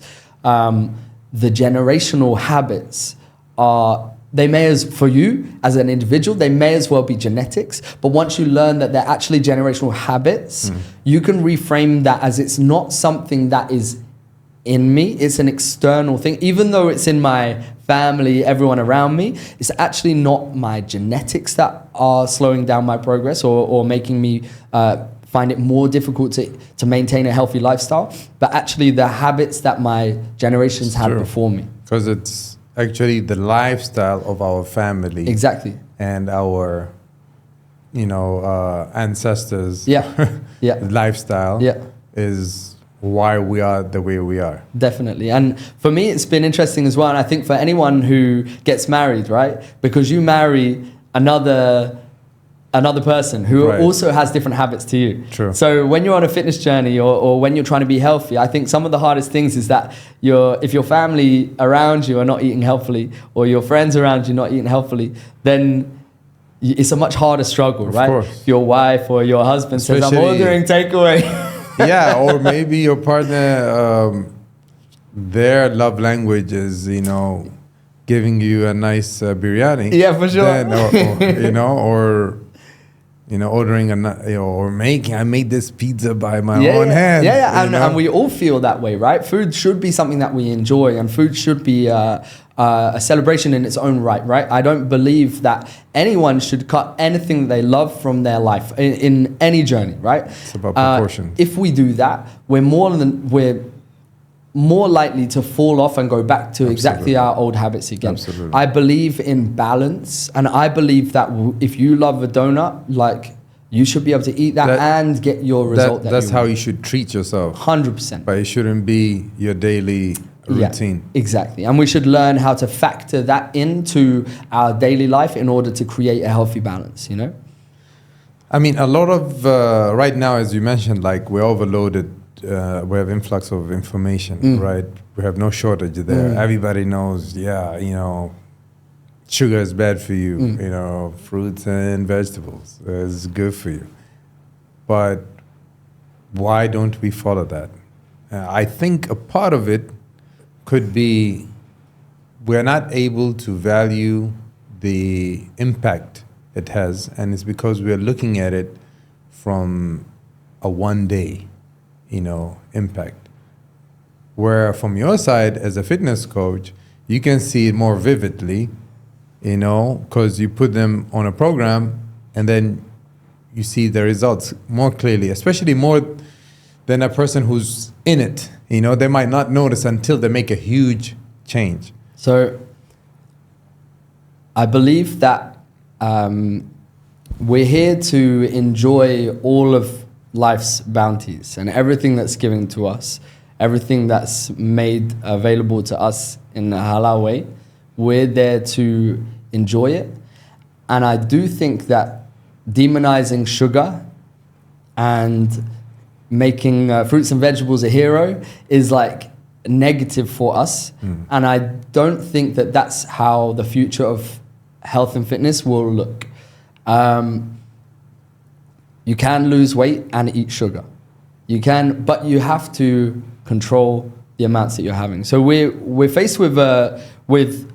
The generational habits for you as an individual, they may as well be genetics. But once you learn that they're actually generational habits, you can reframe that as it's not something that is in me, it's an external thing. Even though it's in my family, everyone around me, it's actually not my genetics that are slowing down my progress or making me find it more difficult to maintain a healthy lifestyle, but actually the habits that my generations had before me. Because it's actually the lifestyle of our family. Exactly. And our, ancestors' lifestyle is why we are the way we are. Definitely. And for me, it's been interesting as well. And I think for anyone who gets married, right? Because you marry another person who also has different habits to you. True. So when you're on a fitness journey or when you're trying to be healthy, I think some of the hardest things is that if your family around you are not eating healthily, or your friends around you not eating healthily, then it's a much harder struggle, right? Of course. If your wife or your husband says, I'm ordering takeaway. Yeah, or maybe your partner, their love language is, giving you a nice biryani. Yeah, for sure. Ordering I made this pizza by my own hands. And we all feel that way, right? Food should be something that we enjoy, and food should be a celebration in its own right? I don't believe that anyone should cut anything they love from their life in any journey, right? It's about proportions. If we do that, we're more likely to fall off and go back to exactly our old habits again. Absolutely. I believe in balance, and I believe that if you love a donut, like, you should be able to eat that and get your result. That's how you should treat yourself. 100%. But it shouldn't be your daily routine. Yeah, exactly. And we should learn how to factor that into our daily life in order to create a healthy balance, I mean, a lot of, right now, as you mentioned, like, we're overloaded. We have influx of information, right? We have no shortage there. Everybody knows, sugar is bad for you. Fruits and vegetables is good for you. But why don't we follow that? I think a part of it could be we're not able to value the impact it has, and it's because we're looking at it from a one day impact. Where from your side as a fitness coach, you can see it more vividly, because you put them on a program and then you see the results more clearly, especially more than a person who's in it. They might not notice until they make a huge change. So I believe that we're here to enjoy all of life's bounties and everything that's given to us, everything that's made available to us in a halal way. We're there to enjoy it. And I do think that demonizing sugar and making fruits and vegetables a hero is like negative for us. And I don't think that that's how the future of health and fitness will look. You can lose weight and eat sugar. You can, but you have to control the amounts that you're having. So we're faced with a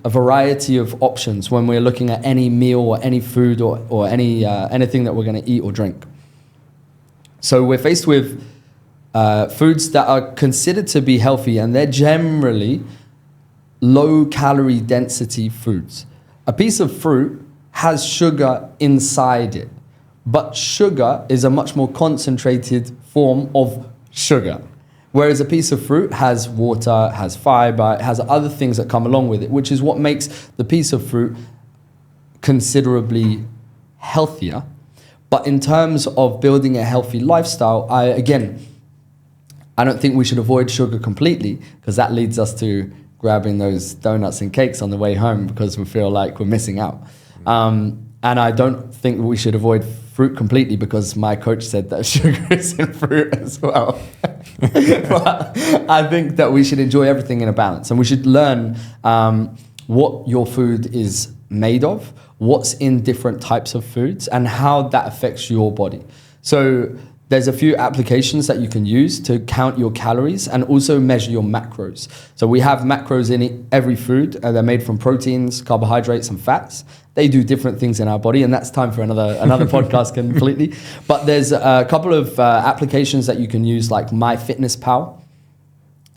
variety of options when we're looking at any meal or any food or anything that we're going to eat or drink. So we're faced with foods that are considered to be healthy, and they're generally low calorie density foods. A piece of fruit has sugar inside it, but sugar is a much more concentrated form of sugar. Whereas a piece of fruit has water, has fiber, has other things that come along with it, which is what makes the piece of fruit considerably healthier. But in terms of building a healthy lifestyle, I don't think we should avoid sugar completely, because that leads us to grabbing those donuts and cakes on the way home because we feel like we're missing out. And I don't think we should avoid fruit completely, because my coach said that sugar is in fruit as well. But I think that we should enjoy everything in a balance, and we should learn what your food is made of, what's in different types of foods, and how that affects your body. So there's a few applications that you can use to count your calories and also measure your macros. So we have macros in every food. They're made from proteins, carbohydrates, and fats. They do different things in our body, and that's time for another podcast completely. But there's a couple of applications that you can use, like MyFitnessPal.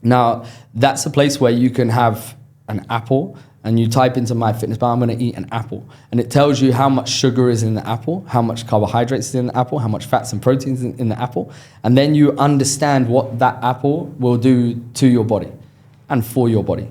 Now, that's a place where you can have an apple, and you type into MyFitnessPal, I'm going to eat an apple. And it tells you how much sugar is in the apple, how much carbohydrates is in the apple, how much fats and proteins in the apple. And then you understand what that apple will do to your body and for your body.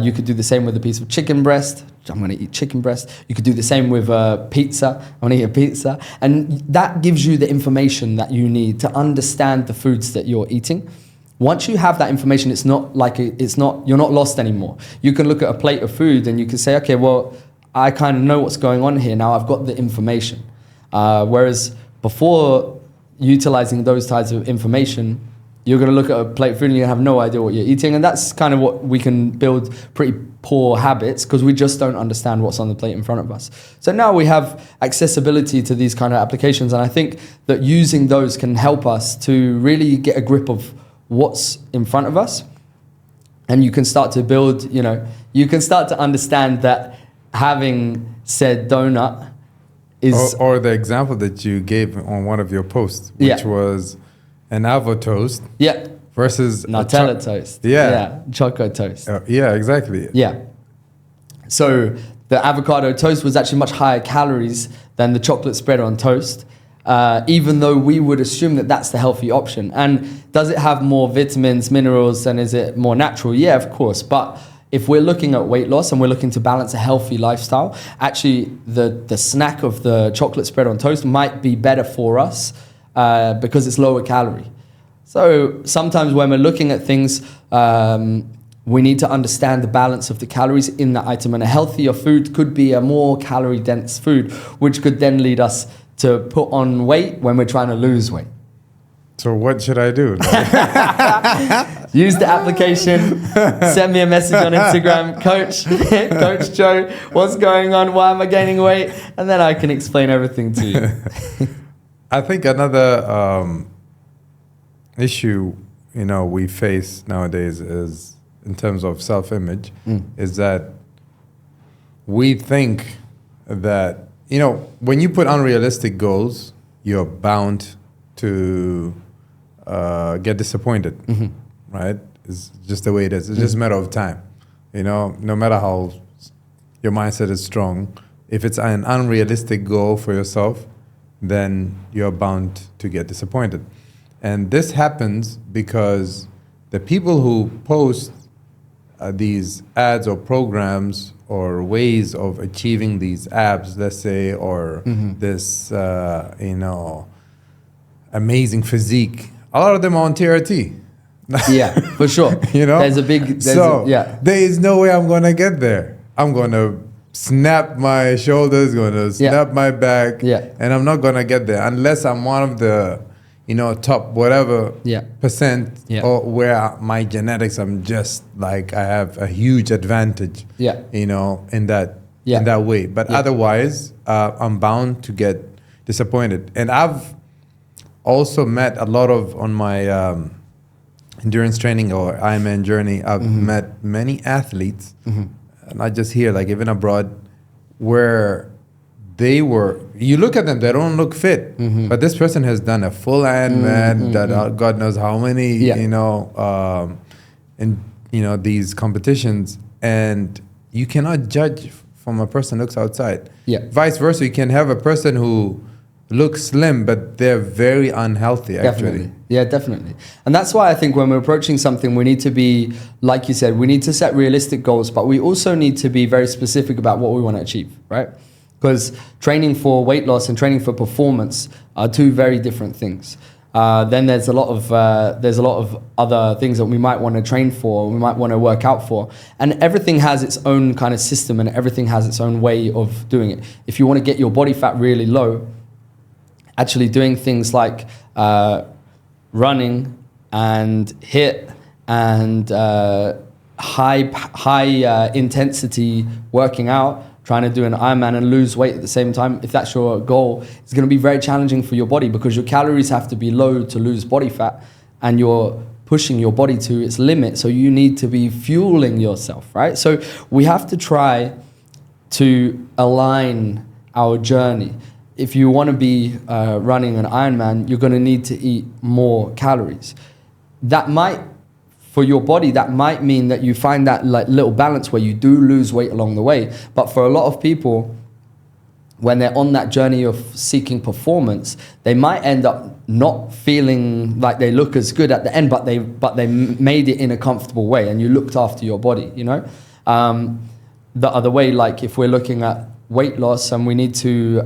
You could do the same with a piece of chicken breast. I'm going to eat chicken breast. You could do the same with pizza. I'm going to eat a pizza. And that gives you the information that you need to understand the foods that you're eating. Once you have that information, you're not lost anymore. You can look at a plate of food and you can say, okay, well, I kind of know what's going on here. Now I've got the information. Whereas before utilizing those types of information, you're going to look at a plate of food and you have no idea what you're eating. And that's kind of what we can build pretty poor habits, because we just don't understand what's on the plate in front of us. So now we have accessibility to these kind of applications. And I think that using those can help us to really get a grip of what's in front of us. And you can start to build, you can start to understand that having said donut is... Or the example that you gave on one of your posts, which was an avocado toast versus Nutella toast. Yeah. Choco toast. Yeah, exactly. Yeah. So the avocado toast was actually much higher calories than the chocolate spread on toast. Even though we would assume that that's the healthy option. And does it have more vitamins, minerals, and is it more natural? Yeah, of course. But if we're looking at weight loss and we're looking to balance a healthy lifestyle, actually the snack of the chocolate spread on toast might be better for us because it's lower calorie. So sometimes when we're looking at things, we need to understand the balance of the calories in that item. And a healthier food could be a more calorie dense food, which could then lead us to put on weight when we're trying to lose weight. So what should I do? Use the application. Send me a message on Instagram, Coach Joe, what's going on? Why am I gaining weight? And then I can explain everything to you. I think another issue, we face nowadays is in terms of self-image, is that we think that when you put unrealistic goals, you're bound to get disappointed, right? It's just the way it is. It's just a matter of time. No matter how your mindset is strong, if it's an unrealistic goal for yourself, then you're bound to get disappointed. And this happens because the people who post these ads or programs or ways of achieving these abs, let's say, or this, amazing physique, a lot of them are on TRT. Yeah, for sure. There's a big... there is no way I'm going to get there. I'm going to snap my shoulders, going to snap my back, and I'm not going to get there unless I'm one of the, top whatever percent, or where my genetics, I'm just like, I have a huge advantage, in that way. But otherwise, I'm bound to get disappointed. And I've also met a lot of, on my endurance training or Ironman journey, I've met many athletes, not just here, like even abroad, where you look at them, they don't look fit, but this person has done a full Ironman, God knows how many, in these competitions, and you cannot judge from a person who looks outside. Vice versa, you can have a person who looks slim, but they're very unhealthy, actually. Definitely. And that's why I think when we're approaching something, we need to be, like you said, we need to set realistic goals, but we also need to be very specific about what we want to achieve, right? Because training for weight loss and training for performance are two very different things. Then there's a lot of other things that we might want to train for, we might want to work out for, and everything has its own kind of system and everything has its own way of doing it. If you want to get your body fat really low, actually doing things like running and HIIT and high intensity working out, trying to do an Ironman and lose weight at the same time, if that's your goal, it's going to be very challenging for your body because your calories have to be low to lose body fat and you're pushing your body to its limit. So you need to be fueling yourself, right? So we have to try to align our journey. If you want to be running an Ironman, you're going to need to eat more calories. That might, for your body, that might mean that you find that like little balance where you do lose weight along the way. But for a lot of people, when they're on that journey of seeking performance, they might end up not feeling like they look as good at the end, but they made it in a comfortable way, and you looked after your body. The other way, like if we're looking at weight loss and we need to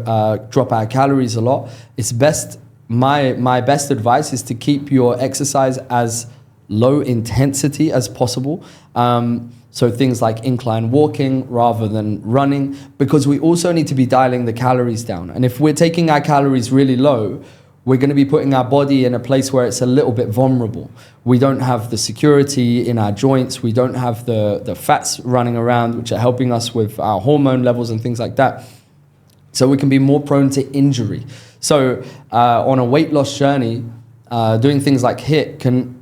drop our calories a lot, it's best. My best advice is to keep your exercise as low intensity as possible. So things like incline walking rather than running, because we also need to be dialing the calories down. And if we're taking our calories really low, we're going to be putting our body in a place where it's a little bit vulnerable. We don't have the security in our joints. We don't have the fats running around, which are helping us with our hormone levels and things like that. So we can be more prone to injury. So on a weight loss journey, doing things like HIIT can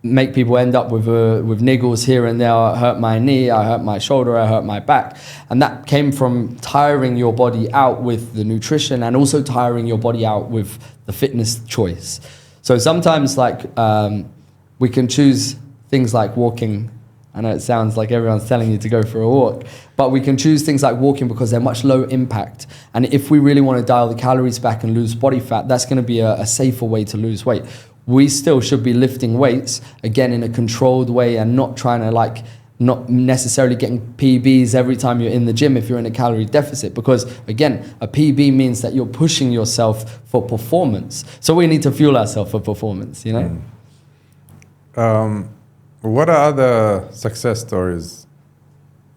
make people end up with niggles here and there. I hurt my knee, I hurt my shoulder, I hurt my back. And that came from tiring your body out with the nutrition and also tiring your body out with the fitness choice. So sometimes we can choose things like walking. I know it sounds like everyone's telling you to go for a walk, but we can choose things like walking because they're much low impact. And if we really want to dial the calories back and lose body fat, that's going to be a safer way to lose weight. We still should be lifting weights, again, in a controlled way and not trying to not necessarily getting PBs every time you're in the gym if you're in a calorie deficit, because again, a PB means that you're pushing yourself for performance. So we need to fuel ourselves for performance, What are other success stories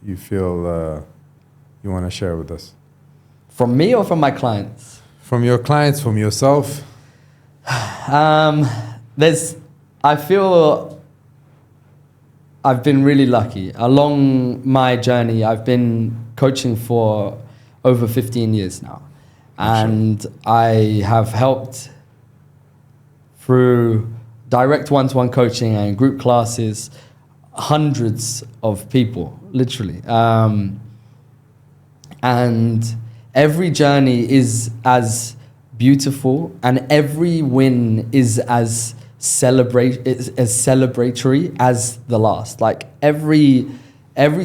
you feel you want to share with us? From me or from my clients? From your clients, from yourself? I feel I've been really lucky. Along my journey, I've been coaching for over 15 years now. And I have helped through direct one-to-one coaching and group classes, hundreds of people, literally. And every journey is as beautiful and every win is as celebratory as the last. Like every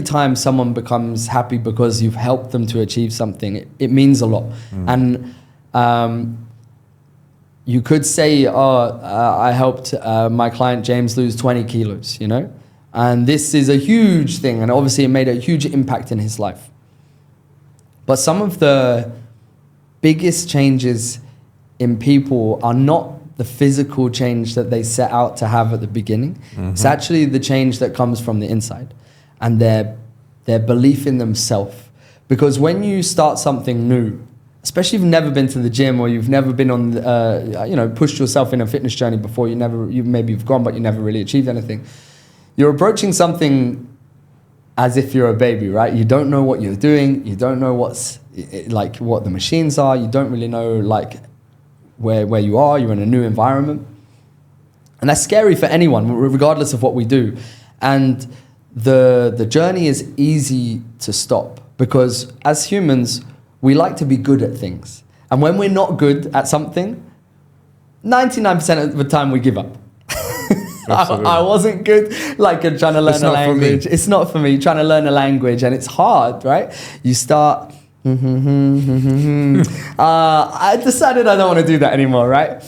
time someone becomes happy because you've helped them to achieve something, it means a lot. And you could say, I helped my client James lose 20 kilos, and this is a huge thing, and obviously it made a huge impact in his life. But some of the biggest changes in people are not the physical change that they set out to have at the beginning. It's actually the change that comes from the inside and their belief in themselves. Because when you start something new, especially if you've never been to the gym or you've never been on, pushed yourself in a fitness journey before, maybe you've gone, but you never really achieved anything. You're approaching something as if you're a baby, right? You don't know what you're doing. You don't know what the machines are. You don't really know like where you are. You're in a new environment. And that's scary for anyone, regardless of what we do. And the journey is easy to stop because as humans, we like to be good at things. And when we're not good at something, 99% of the time we give up. I wasn't good, like trying to learn a language. It's not for me, trying to learn a language, and it's hard, right? You start, I decided I don't want to do that anymore, right?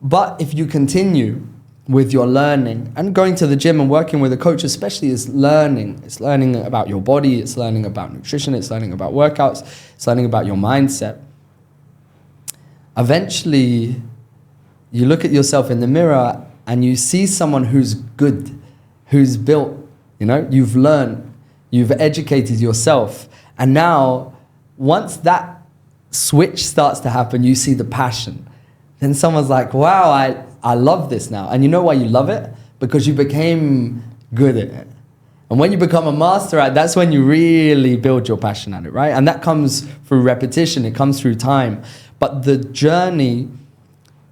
But if you continue with your learning and going to the gym and working with a coach especially is learning. It's learning about your body, it's learning about nutrition, it's learning about workouts, it's learning about your mindset. Eventually, you look at yourself in the mirror and you see someone who's good, who's built, you've learned, you've educated yourself. And now, once that switch starts to happen, you see the passion. Then someone's like, wow, I love this now. And you know why you love it? Because you became good at it. And when you become a master at it, that's when you really build your passion at it, right? And that comes through repetition, it comes through time. But the journey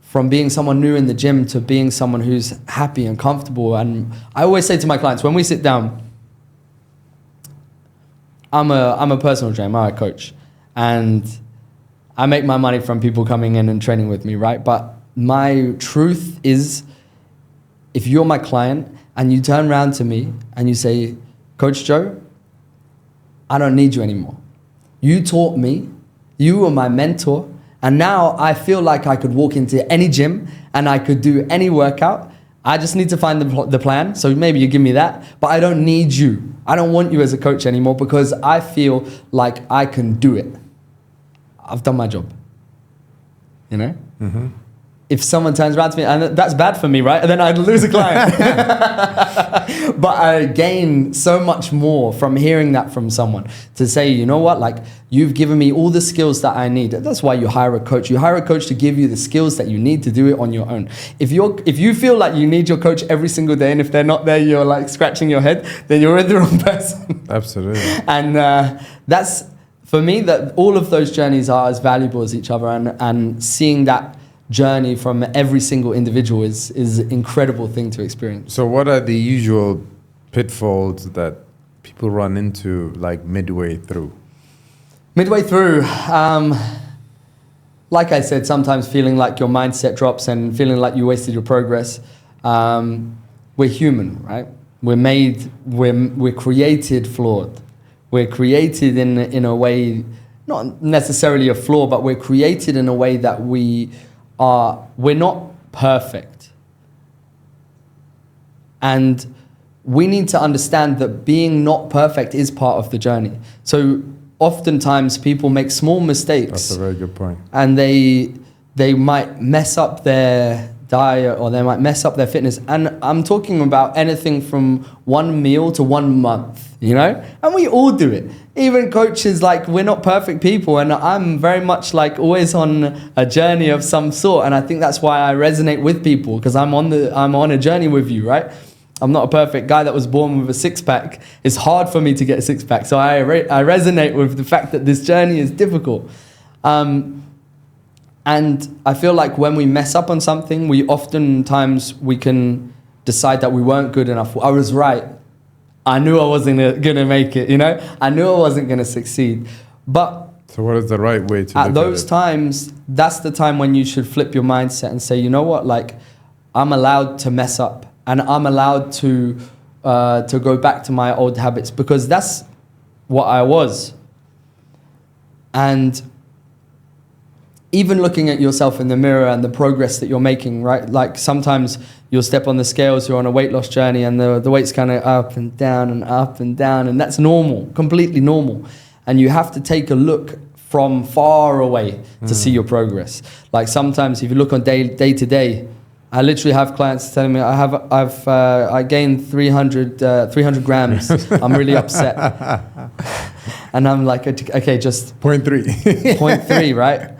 from being someone new in the gym to being someone who's happy and comfortable. And I always say to my clients, when we sit down, I'm a personal trainer, I'm a coach. And I make my money from people coming in and training with me, right? But my truth is, if you're my client and you turn around to me and you say, Coach Joe, I don't need you anymore. You taught me, you were my mentor, and now I feel like I could walk into any gym and I could do any workout. I just need to find the plan, so maybe you give me that, but I don't need you. I don't want you as a coach anymore because I feel like I can do it. I've done my job, Mm-hmm. If someone turns around to me, and that's bad for me, right? And then I'd lose a client. But I gain so much more from hearing that from someone to say, you know what, like you've given me all the skills that I need. That's why you hire a coach. You hire a coach to give you the skills that you need to do it on your own. If you feel like you need your coach every single day, and if they're not there, you're like scratching your head, then you're with the wrong person. Absolutely. And that's, for me, that all of those journeys are as valuable as each other, and seeing that journey from every single individual is an incredible thing to experience. So what are the usual pitfalls that people run into like midway through? Midway through, like I said, sometimes feeling like your mindset drops and feeling like you wasted your progress. We're human, right? We're created flawed. We're created in a way, not necessarily a flaw, but we're created in a way that we're not perfect. And we need to understand that being not perfect is part of the journey. So oftentimes people make small mistakes. That's a very good point. And they might mess up their diet or they might mess up their fitness. And I'm talking about anything from 1 meal to 1 month, And we all do it. Even coaches, like, we're not perfect people, and I'm very much like always on a journey of some sort, and I think that's why I resonate with people, because I'm on a journey with you, right? I'm not a perfect guy that was born with a six-pack. It's hard for me to get a six-pack, so I resonate with the fact that this journey is difficult. And I feel like when we mess up on something, we can decide that we weren't good enough. I was right. I knew I wasn't gonna make it, I knew I wasn't gonna succeed. But so what is the right way to at those times, that's the time when you should flip your mindset and say, you know what, like, I'm allowed to mess up, and I'm allowed to go back to my old habits, because that's what I was. And even looking at yourself in the mirror and the progress that you're making, right? Like sometimes you'll step on the scales, you're on a weight loss journey, and the weight's kind of up and down and up and down, and that's normal, completely normal. And you have to take a look from far away to see your progress. Like sometimes if you look on day to day, I literally have clients telling me I gained 300 grams. I'm really upset. And I'm like, okay, just Point three. point three, right?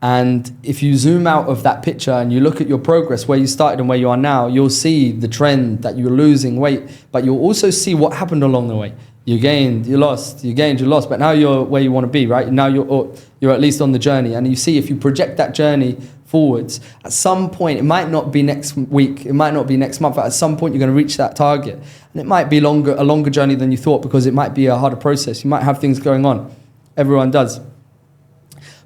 And if you zoom out of that picture and you look at your progress, where you started and where you are now, you'll see the trend that you're losing weight, but you'll also see what happened along the way. You gained, you lost, you gained, you lost, but now you're where you want to be, right? Now you're at least on the journey. And you see, if you project that journey forwards, at some point, it might not be next week, it might not be next month, but at some point you're going to reach that target. And it might be a longer journey than you thought, because it might be a harder process. You might have things going on. Everyone does.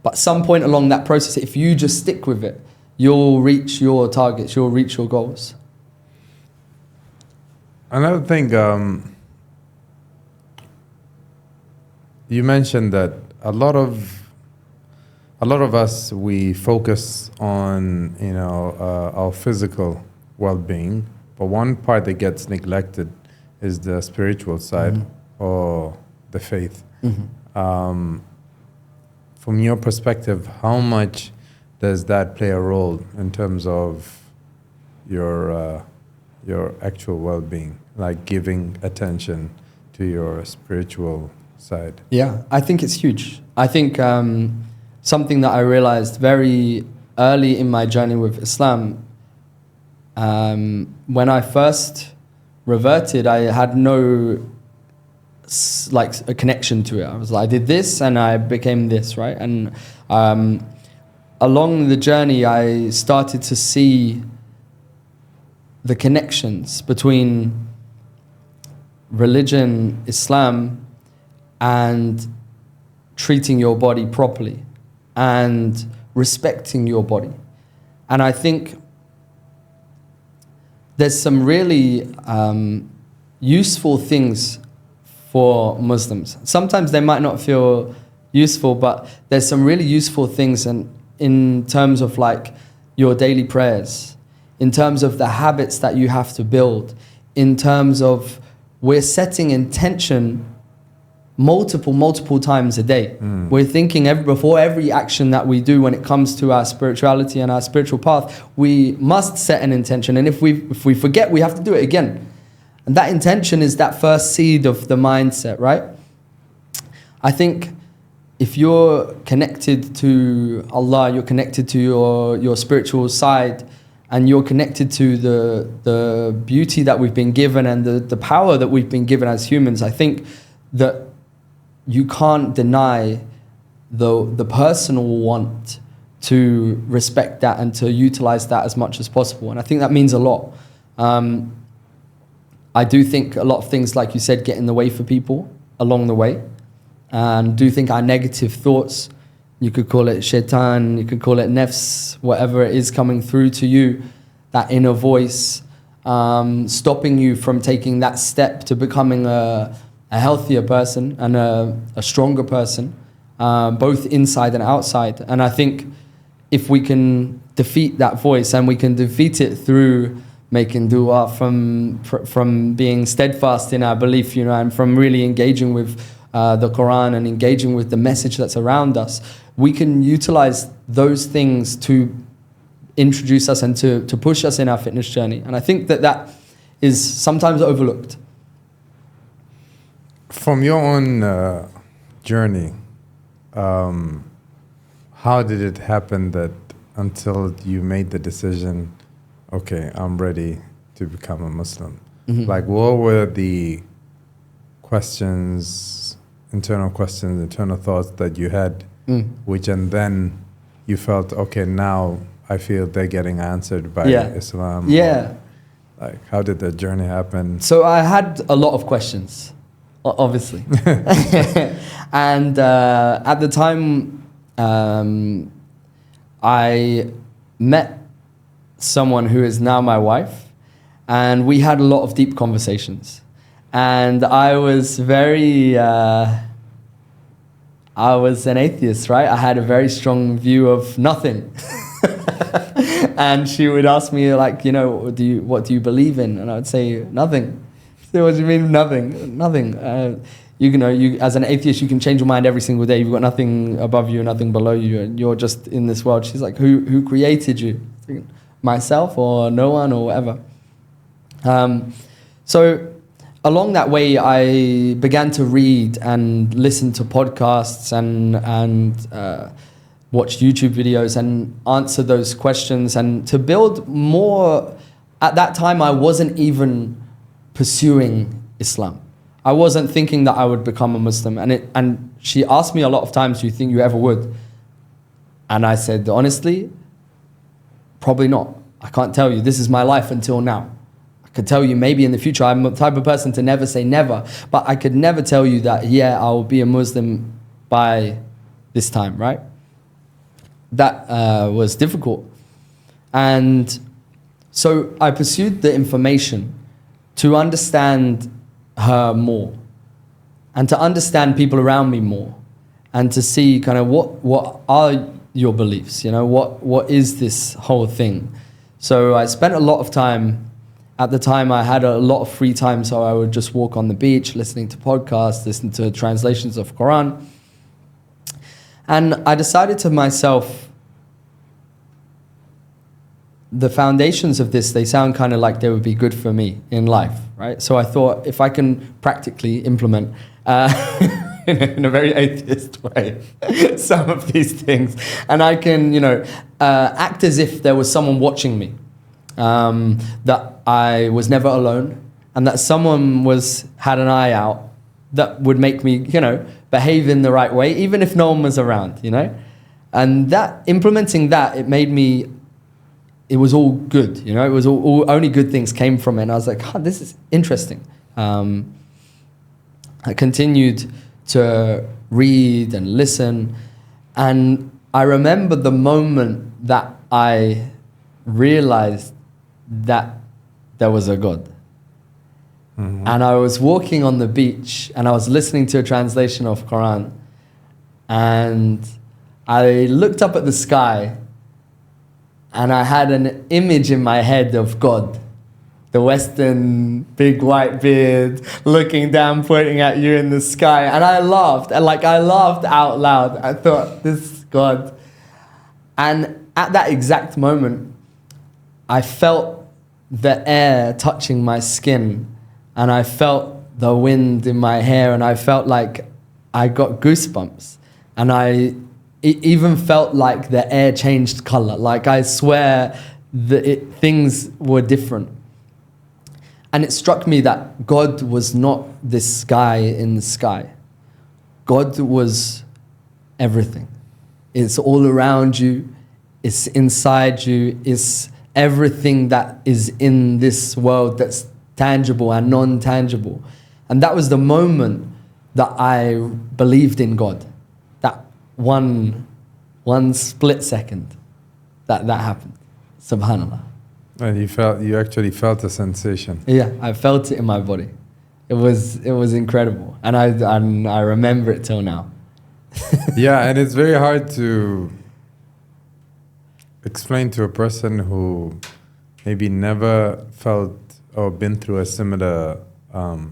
But at some point along that process, if you just stick with it, you'll reach your targets, you'll reach your goals. Another thing, you mentioned that a lot of us, we focus on our physical well-being, but one part that gets neglected is the spiritual side or the faith. From your perspective, how much does that play a role in terms of your actual well-being, like giving attention to your spiritual side? Yeah, I think it's huge. I think something that I realized very early in my journey with Islam, when I first reverted, I had no a connection to it. I was like, I did this and I became this, right? And along the journey, I started to see the connections between religion, Islam, and treating your body properly and respecting your body. And I think there's some really useful things for Muslims. Sometimes they might not feel useful, but there's some really useful things in terms of like your daily prayers, in terms of the habits that you have to build, in terms of we're setting intention multiple times a day. We're thinking before every action that we do when it comes to our spirituality and our spiritual path, we must set an intention. And if we forget, we have to do it again. And that intention is that first seed of the mindset, right? I think if you're connected to Allah, you're connected to your spiritual side, and you're connected to the beauty that we've been given and the power that we've been given as humans, I think that you can't deny the personal want to respect that and to utilize that as much as possible. And I think that means a lot. I do think a lot of things, like you said, get in the way for people along the way. And do think our negative thoughts, you could call it shaitan, you could call it nafs, whatever it is coming through to you, that inner voice, stopping you from taking that step to becoming a healthier person and a stronger person, both inside and outside. And I think if we can defeat that voice, and we can defeat it through making dua, from being steadfast in our belief, and from really engaging with the Quran and engaging with the message that's around us, we can utilize those things to introduce us and to push us in our fitness journey. And I think that is sometimes overlooked. From your own journey, how did it happen that until you made the decision, okay, I'm ready to become a Muslim? Like, what were the internal thoughts that you had, and then you felt, okay, now I feel they're getting answered by Islam? Yeah. Like, how did the journey happen? So I had a lot of questions, obviously. And at the time, I met someone who is now my wife, and we had a lot of deep conversations. And I was I was an atheist, right? I had a very strong view of nothing. And she would ask me, like, what do you believe in? And I would say, nothing. She'd say, what do you mean, nothing? Nothing. You as an atheist, you can change your mind every single day. You've got nothing above you, nothing below you, and you're just in this world. She's like, who created you? Myself or no one or whatever. So along that way, I began to read and listen to podcasts and watch YouTube videos and answer those questions and to build more. At that time, I wasn't even pursuing Islam. I wasn't thinking that I would become a Muslim. And she asked me a lot of times, do you think you ever would? And I said, honestly, probably not. I can't tell you. This is my life until now. I could tell you maybe in the future. I'm the type of person to never say never. But I could never tell you that, yeah, I will be a Muslim by this time, right? That was difficult. And so I pursued the information to understand her more and to understand people around me more and to see kind of what are your beliefs, you know, what is this whole thing. So I spent a lot of time. At the time, I had a lot of free time, so I would just walk on the beach, listening to podcasts, listen to translations of Quran. And I decided to myself, the foundations of this, they sound kind of like they would be good for me in life, right? So I thought if I can practically implement in a very atheist way some of these things, and I can, act as if there was someone watching me, that I was never alone, and that someone had an eye out that would make me, behave in the right way, even if no one was around, And that, implementing that, it was all good, it was all only good things came from it. And I was like, this is interesting. I continued to read and listen. And I remember the moment that I realized that there was a God. Mm-hmm. And I was walking on the beach and I was listening to a translation of Quran. And I looked up at the sky and I had an image in my head of God. The Western big white beard looking down, pointing at you in the sky. And I laughed. And I laughed out loud. I thought, this is God. And at that exact moment, I felt the air touching my skin. And I felt the wind in my hair. And I felt like I got goosebumps. And it even felt like the air changed color. Like I swear things were different. And it struck me that God was not this guy in the sky. God was everything. It's all around you. It's inside you. It's everything that is in this world that's tangible and non-tangible. And that was the moment that I believed in God. That one split second that happened. Subhanallah. And you actually felt a sensation. Yeah, I felt it in my body. It was incredible. And I remember it till now. Yeah, and it's very hard to explain to a person who maybe never felt or been through a similar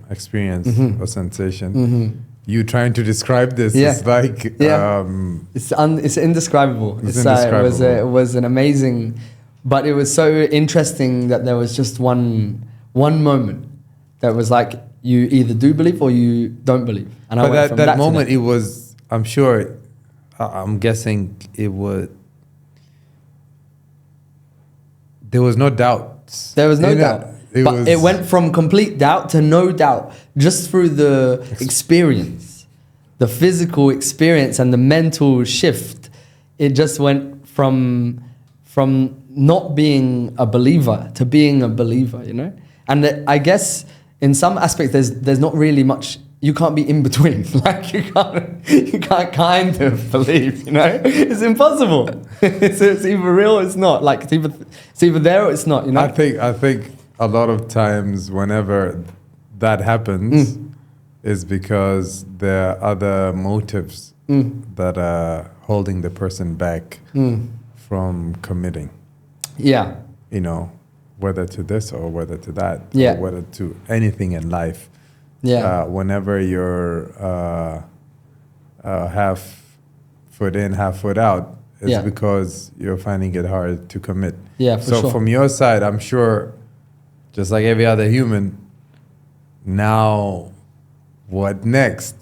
experience or sensation. Mm-hmm. You trying to describe this is like... it's indescribable. Indescribable. It was an amazing... But it was so interesting that there was just one moment that was like, you either do believe or you don't believe. And I went from that moment, it was, I'm sure, I'm guessing it was... There was no doubt. There was no doubt. It went from complete doubt to no doubt just through the experience, the physical experience and the mental shift. It just went from not being a believer to being a believer, And I guess in some aspects there's not really much. You can't be in between. Like you can't kind of believe, It's impossible. it's either real or it's not. Like it's either there or it's not, I think a lot of times whenever that happens is because there are other motives that are holding the person back from committing. Yeah. Whether to this or whether to that, or whether to anything in life. Yeah. Whenever you're half foot in, half foot out, it's because you're finding it hard to commit. Yeah, so sure. from your side, I'm sure, just like every other human, now what next?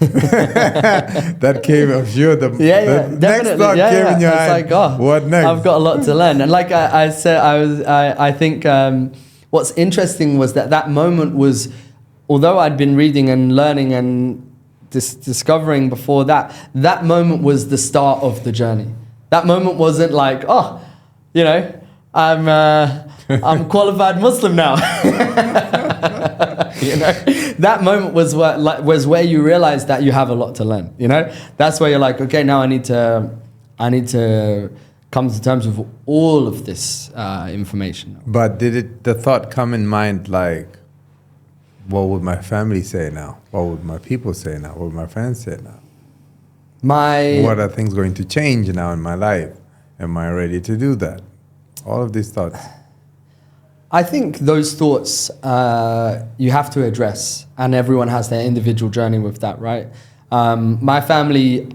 That came, I'm sure, the next thought came in your it's head. like, oh, what next? I've got a lot to learn. And like I said, I think what's interesting was that moment was, although I'd been reading and learning and discovering before that moment was the start of the journey. That moment wasn't like, oh, you know, I'm qualified Muslim now. You know, that moment was where you realize that you have a lot to learn. You know, that's where you're like, okay, now I need to come to terms with all of this information. But did the thought come in mind like, what would my family say now? What would my people say now? What would my friends say now? What are things going to change now in my life? Am I ready to do that? All of these thoughts. I think those thoughts you have to address, and everyone has their individual journey with that, right? My family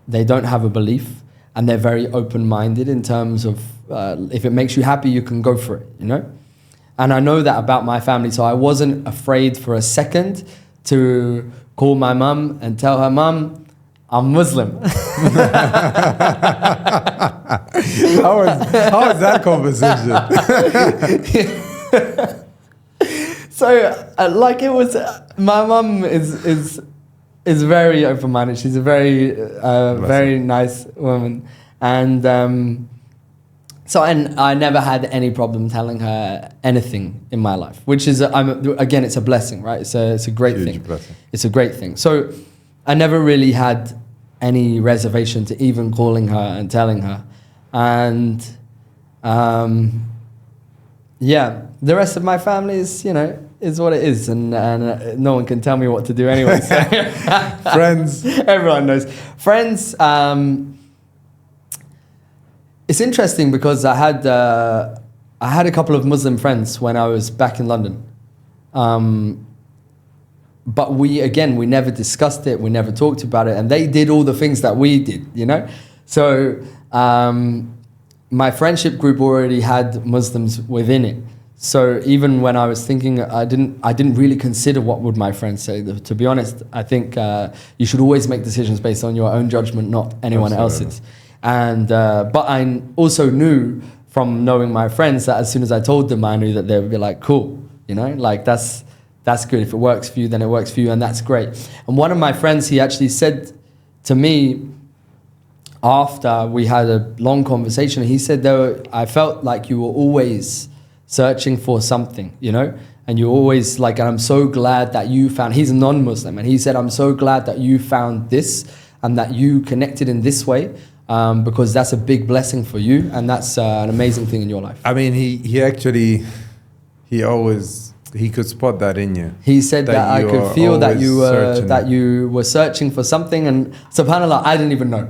they don't have a belief, and they're very open-minded in terms of if it makes you happy, you can go for it, you know? And I know that about my family, so I wasn't afraid for a second to call my mum and tell her, Mum, I'm Muslim. How was that conversation? So, like it was, my mum is very open-minded. She's a very, very nice woman. And and I never had any problem telling her anything in my life, which is, again, it's a blessing, right? It's a great thing. Blessing. It's a great thing. So I never really had any reservation to even calling her and telling her. And the rest of my family is, you know, is what it is, and no one can tell me what to do anyway. So. Friends. Everyone knows. Friends, it's interesting because I had a couple of Muslim friends when I was back in London. But we never discussed it, we never talked about it, and they did all the things that we did, you know? So my friendship group already had Muslims within it. So even when I was thinking, I didn't really consider what would my friends say. To be honest, I think you should always make decisions based on your own judgment, not anyone else's. And but I also knew from knowing my friends that as soon as I told them, I knew that they would be like, cool, you know, like that's good. If it works for you, then it works for you, and that's great. And one of my friends, he actually said to me after we had a long conversation, he said, I felt like you were always searching for something, you know, and you're always like, and I'm so glad that you found, he's a non-Muslim, and he said, I'm so glad that you found this and that you connected in this way, because that's a big blessing for you, and that's an amazing thing in your life. I mean, he could spot that in you. He said that I could feel that you were searching for something, and subhanAllah, I didn't even know.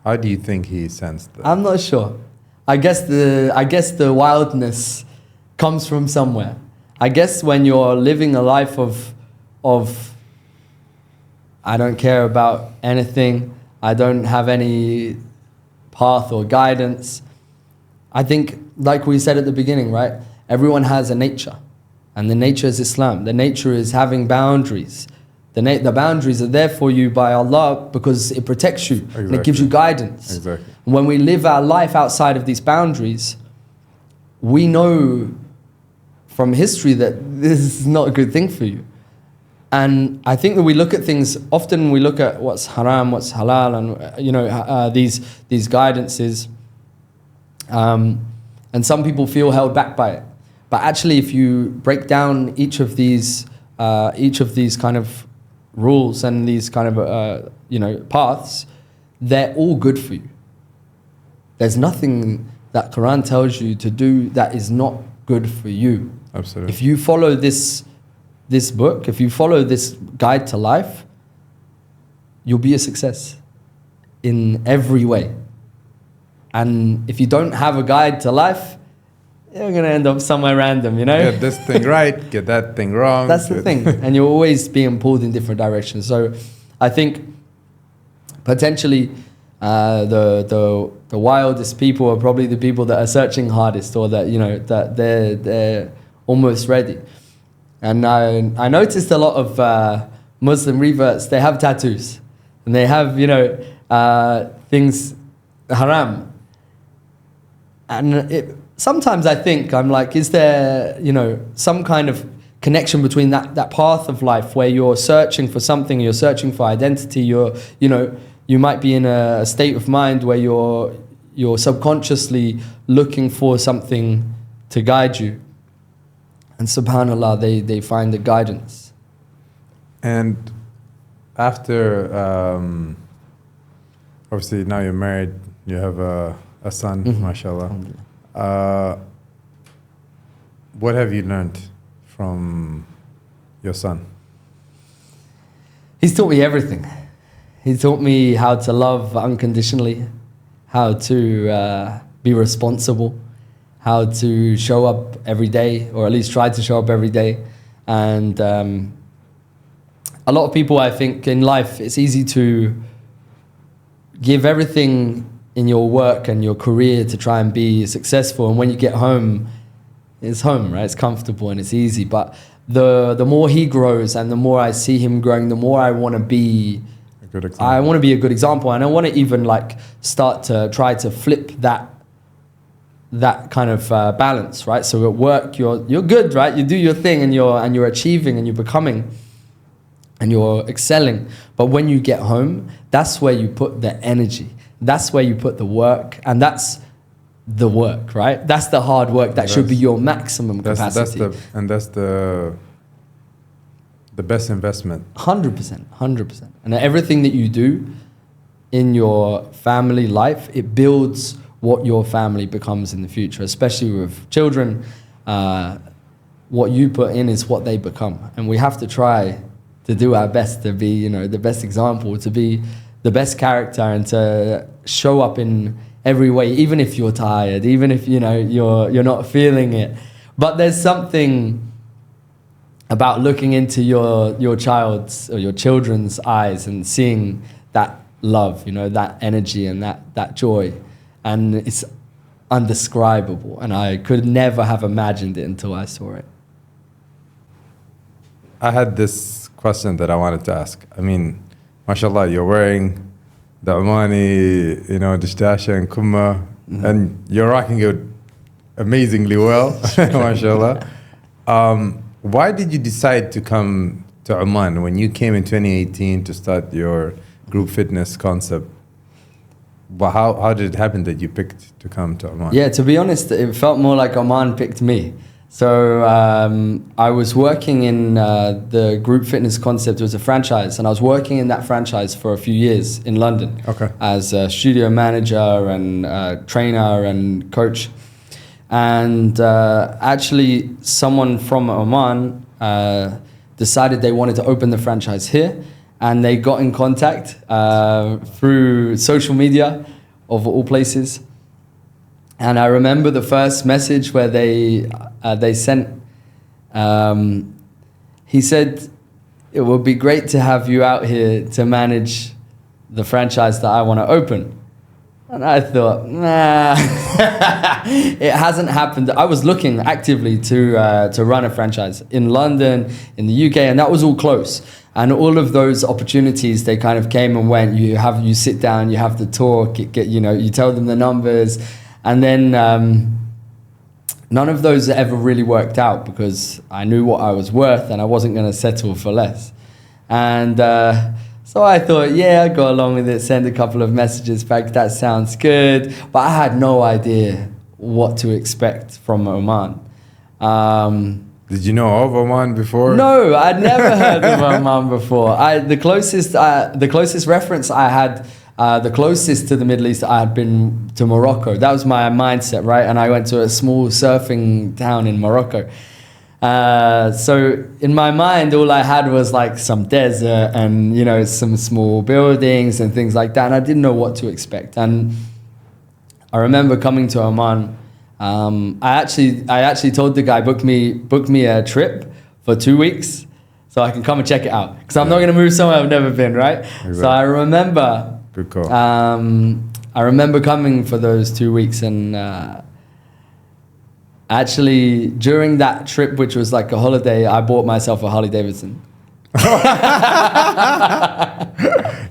How do you think he sensed that? I'm not sure. I guess the wildness comes from somewhere. I guess when you're living a life of I don't care about anything, I don't have any path or guidance. I think, like we said at the beginning, right? Everyone has a nature, and the nature is Islam. The nature is having boundaries. The boundaries are there for you by Allah because it protects you. Exactly. And it gives you guidance. Exactly. When we live our life outside of these boundaries, we know from history that this is not a good thing for you. And I think that we look at things, often we look at what's haram, what's halal, and you know, these guidances, and some people feel held back by it. But actually, if you break down each of these kind of rules and these kind of paths, they're all good for you. There's nothing that Quran tells you to do that is not good for you. Absolutely. If you follow this book, if you follow this guide to life, you'll be a success in every way. And if you don't have a guide to life, you're going to end up somewhere random, you know? Get this thing right, get that thing wrong. That's the thing. And you're always being pulled in different directions. So I think potentially The wildest people are probably the people that are searching hardest, or that, you know, that they're almost ready. And I noticed a lot of Muslim reverts, they have tattoos, and they have, you know, things haram. And sometimes I think, I'm like, is there, you know, some kind of connection between that path of life where you're searching for something, you're searching for identity, you might be in a state of mind where you're subconsciously looking for something to guide you. And subhanAllah, they find the guidance. And after, obviously now you're married, you have a son, mashallah. What have you learned from your son? He's taught me everything. He taught me how to love unconditionally, how to be responsible, how to show up every day, or at least try to show up every day. And a lot of people, I think, in life, it's easy to give everything in your work and your career to try and be successful. And when you get home, it's home, right? It's comfortable and it's easy. But the more he grows and the more I see him growing, the more I want to be a good example. I want to be a good example, and I want to even like start to try to flip that kind of balance, right? So at work, you're good, right? You do your thing and you're achieving and you're becoming and you're excelling. But when you get home, that's where you put the energy. That's where you put the work, and that's the work, right? That's the hard work that should be your maximum capacity. That's the best investment. 100%. And everything that you do in your family life, it builds what your family becomes in the future, especially with children. What you put in is what they become. And we have to try to do our best to be, you know, the best example, to be the best character, and to show up in every way, even if you're tired, even if, you know, you're not feeling it. But there's something about looking into your child's or your children's eyes and seeing that love, you know, that energy and that joy. And it's undescribable. And I could never have imagined it until I saw it. I had this question that I wanted to ask. I mean, mashallah, you're wearing the Omani, you know, dishdasha and kumma, and you're rocking it amazingly well, mashallah. Why did you decide to come to Oman when you came in 2018 to start your group fitness concept? Well, how did it happen that you picked to come to Oman? Yeah, to be honest, it felt more like Oman picked me. So I was working in the group fitness concept. It was a franchise, and I was working in that franchise for a few years in London as a studio manager and trainer and coach. And actually, someone from Oman decided they wanted to open the franchise here, and they got in contact through social media, of all places. And I remember the first message where they sent, he said, it would be great to have you out here to manage the franchise that I want to open. And I thought, nah, it hasn't happened. I was looking actively to run a franchise in London, in the UK, and that was all close. And all of those opportunities, they kind of came and went. You sit down, you have the talk, you tell them the numbers. And then none of those ever really worked out because I knew what I was worth and I wasn't going to settle for less. And so I thought, yeah, I'll go along with it, send a couple of messages back, that sounds good. But I had no idea what to expect from Oman. Did you know of Oman before? No, I'd never heard of Oman before. The closest reference I had, the closest to the Middle East, I had been to Morocco. That was my mindset, right? And I went to a small surfing town in Morocco. So in my mind, all I had was like some desert and, some small buildings and things like that. And I didn't know what to expect. And I remember coming to Oman. I actually told the guy, book me a trip for 2 weeks so I can come and check it out. Because I'm not going to move somewhere I've never been, right? Exactly. So I remember Good call. I remember coming for those 2 weeks, and actually during that trip, which was like a holiday, I bought myself a Harley Davidson.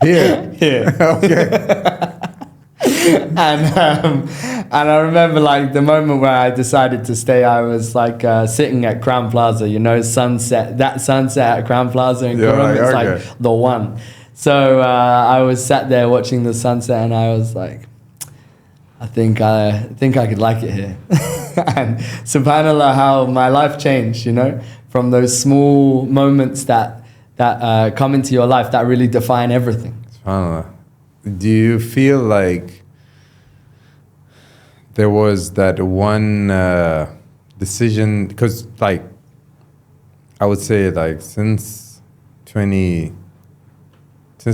Yeah. Okay. And I remember like the moment where I decided to stay, I was like sitting at Crown Plaza, you know, sunset at Crown Plaza in Kurum, it's like the one. So I was sat there watching the sunset, and I was like, I think I could like it here. And subhanAllah, how my life changed, you know, from those small moments that come into your life that really define everything. SubhanAllah. Do you feel like there was that one decision? Because, like, I would say, like, since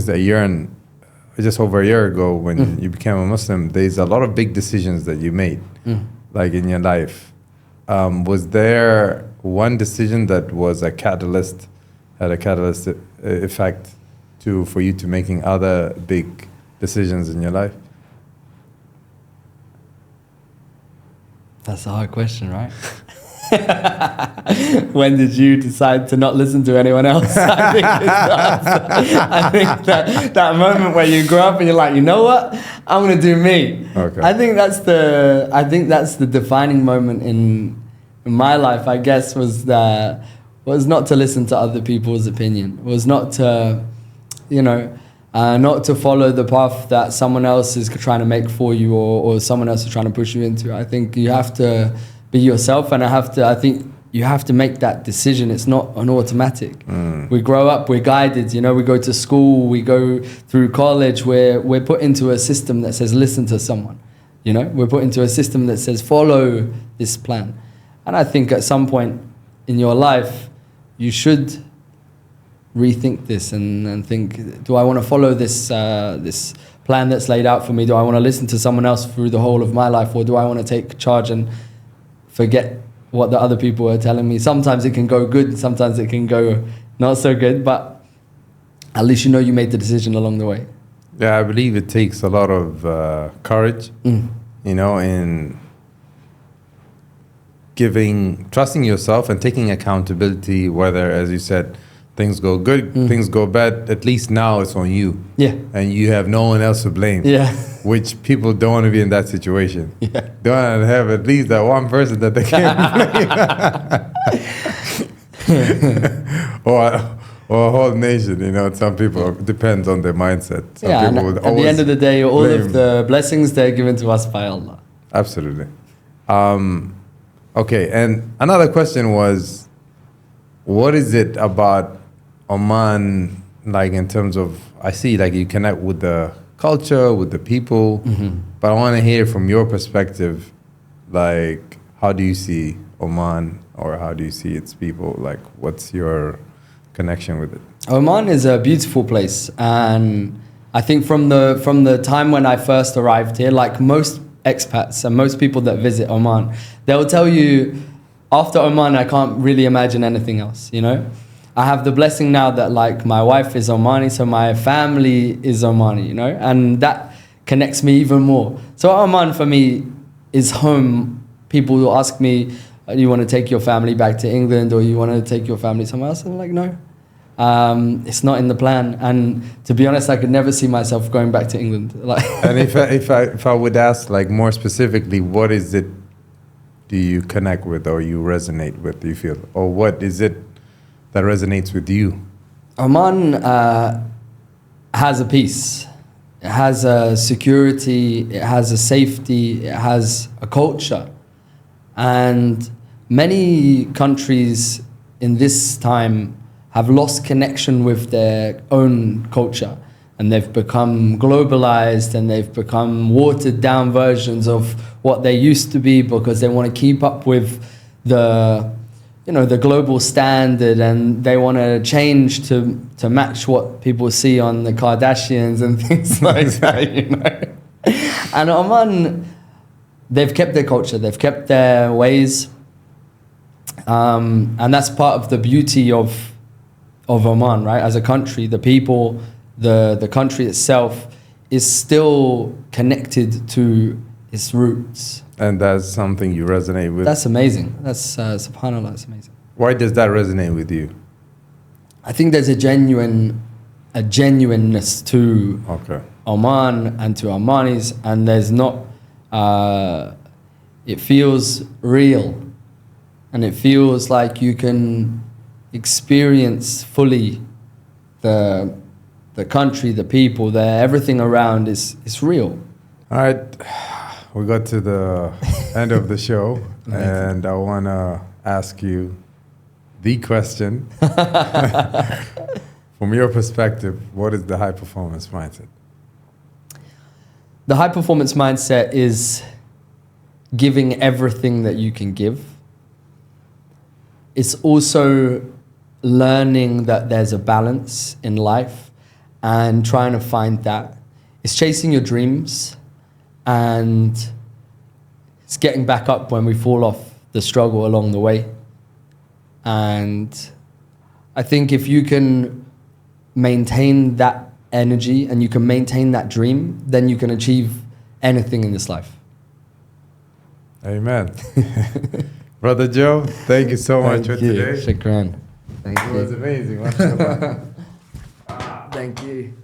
the year and just over a year ago, when you became a Muslim, there's a lot of big decisions that you made, like in your life. Was there one decision that was had a catalyst effect for you to making other big decisions in your life? That's a hard question, right? When did you decide to not listen to anyone else? I think I think that moment where you grow up and you're like, you know what? I'm gonna do me. Okay. I think that's the defining moment in my life, I guess, was not to listen to other people's opinion. Was not to, you know, not to follow the path that someone else is trying to make for you, or someone else is trying to push you into. I think you have to be yourself, and I think you have to make that decision. It's not an automatic. We grow up, we're guided, you know, we go to school, we go through college, we're put into a system that says listen to someone, you know, we're put into a system that says follow this plan. And I think at some point in your life, you should rethink this and think, do I want to follow this plan that's laid out for me? Do I want to listen to someone else through the whole of my life, or do I want to take charge and forget what the other people are telling me? Sometimes it can go good, sometimes it can go not so good, but at least you know you made the decision along the way. Yeah, I believe it takes a lot of courage, you know, in trusting yourself and taking accountability, whether, as you said, things go good, things go bad, at least now it's on you. Yeah. And you have no one else to blame. Yeah. Which people don't want to be in that situation. Yeah. They want to have at least that one person that they can't blame. or a whole nation, you know. Some people, depends on their mindset. Some people would at the end of the day, all of the blessings, they're given to us by Allah. Absolutely. Okay, and another question was, what is it about Oman, like in terms of, I see like you connect with the culture, with the people, but I want to hear from your perspective, like how do you see Oman, or how do you see its people? Like what's your connection with it? Oman is a beautiful place, and I think from the time when I first arrived here, like most expats and most people that visit Oman, they'll tell you, after Oman, I can't really imagine anything else, you know? I have the blessing now that like my wife is Omani, so my family is Omani, you know? And that connects me even more. So Oman for me is home. People will ask me, you want to take your family back to England, or you want to take your family somewhere else? I'm like, no. It's not in the plan. And to be honest, I could never see myself going back to England. Like and if I would ask like more specifically, what is it do you connect with, or you resonate with, do you feel? Or what is it that resonates with you? Oman has a peace. It has a security. It has a safety. It has a culture. And many countries in this time have lost connection with their own culture. And they've become globalized, and they've become watered down versions of what they used to be, because they want to keep up with the global standard, and they want to change to match what people see on the Kardashians and things like that, you know. And Oman, they've kept their culture, they've kept their ways, and that's part of the beauty of Oman, right? As a country, the people, the country itself is still connected to its roots. And that's something you resonate with? That's amazing. That's, subhanAllah, that's amazing. Why does that resonate with you? I think there's a genuineness to Oman and to Omanis, and there's not, it feels real, and it feels like you can experience fully the country, the people, everything around is real. All right, we got to the end of the show, and I want to ask you the question. From your perspective, what is the high performance mindset? The high performance mindset is giving everything that you can give. It's also learning that there's a balance in life and trying to find that. It's chasing your dreams, and it's getting back up when we fall off the struggle along the way. And I think if you can maintain that energy and you can maintain that dream, then you can achieve anything in this life. Amen. Brother Joe, thank you so much for today. Shukran. Thank you. It was amazing. Thank you.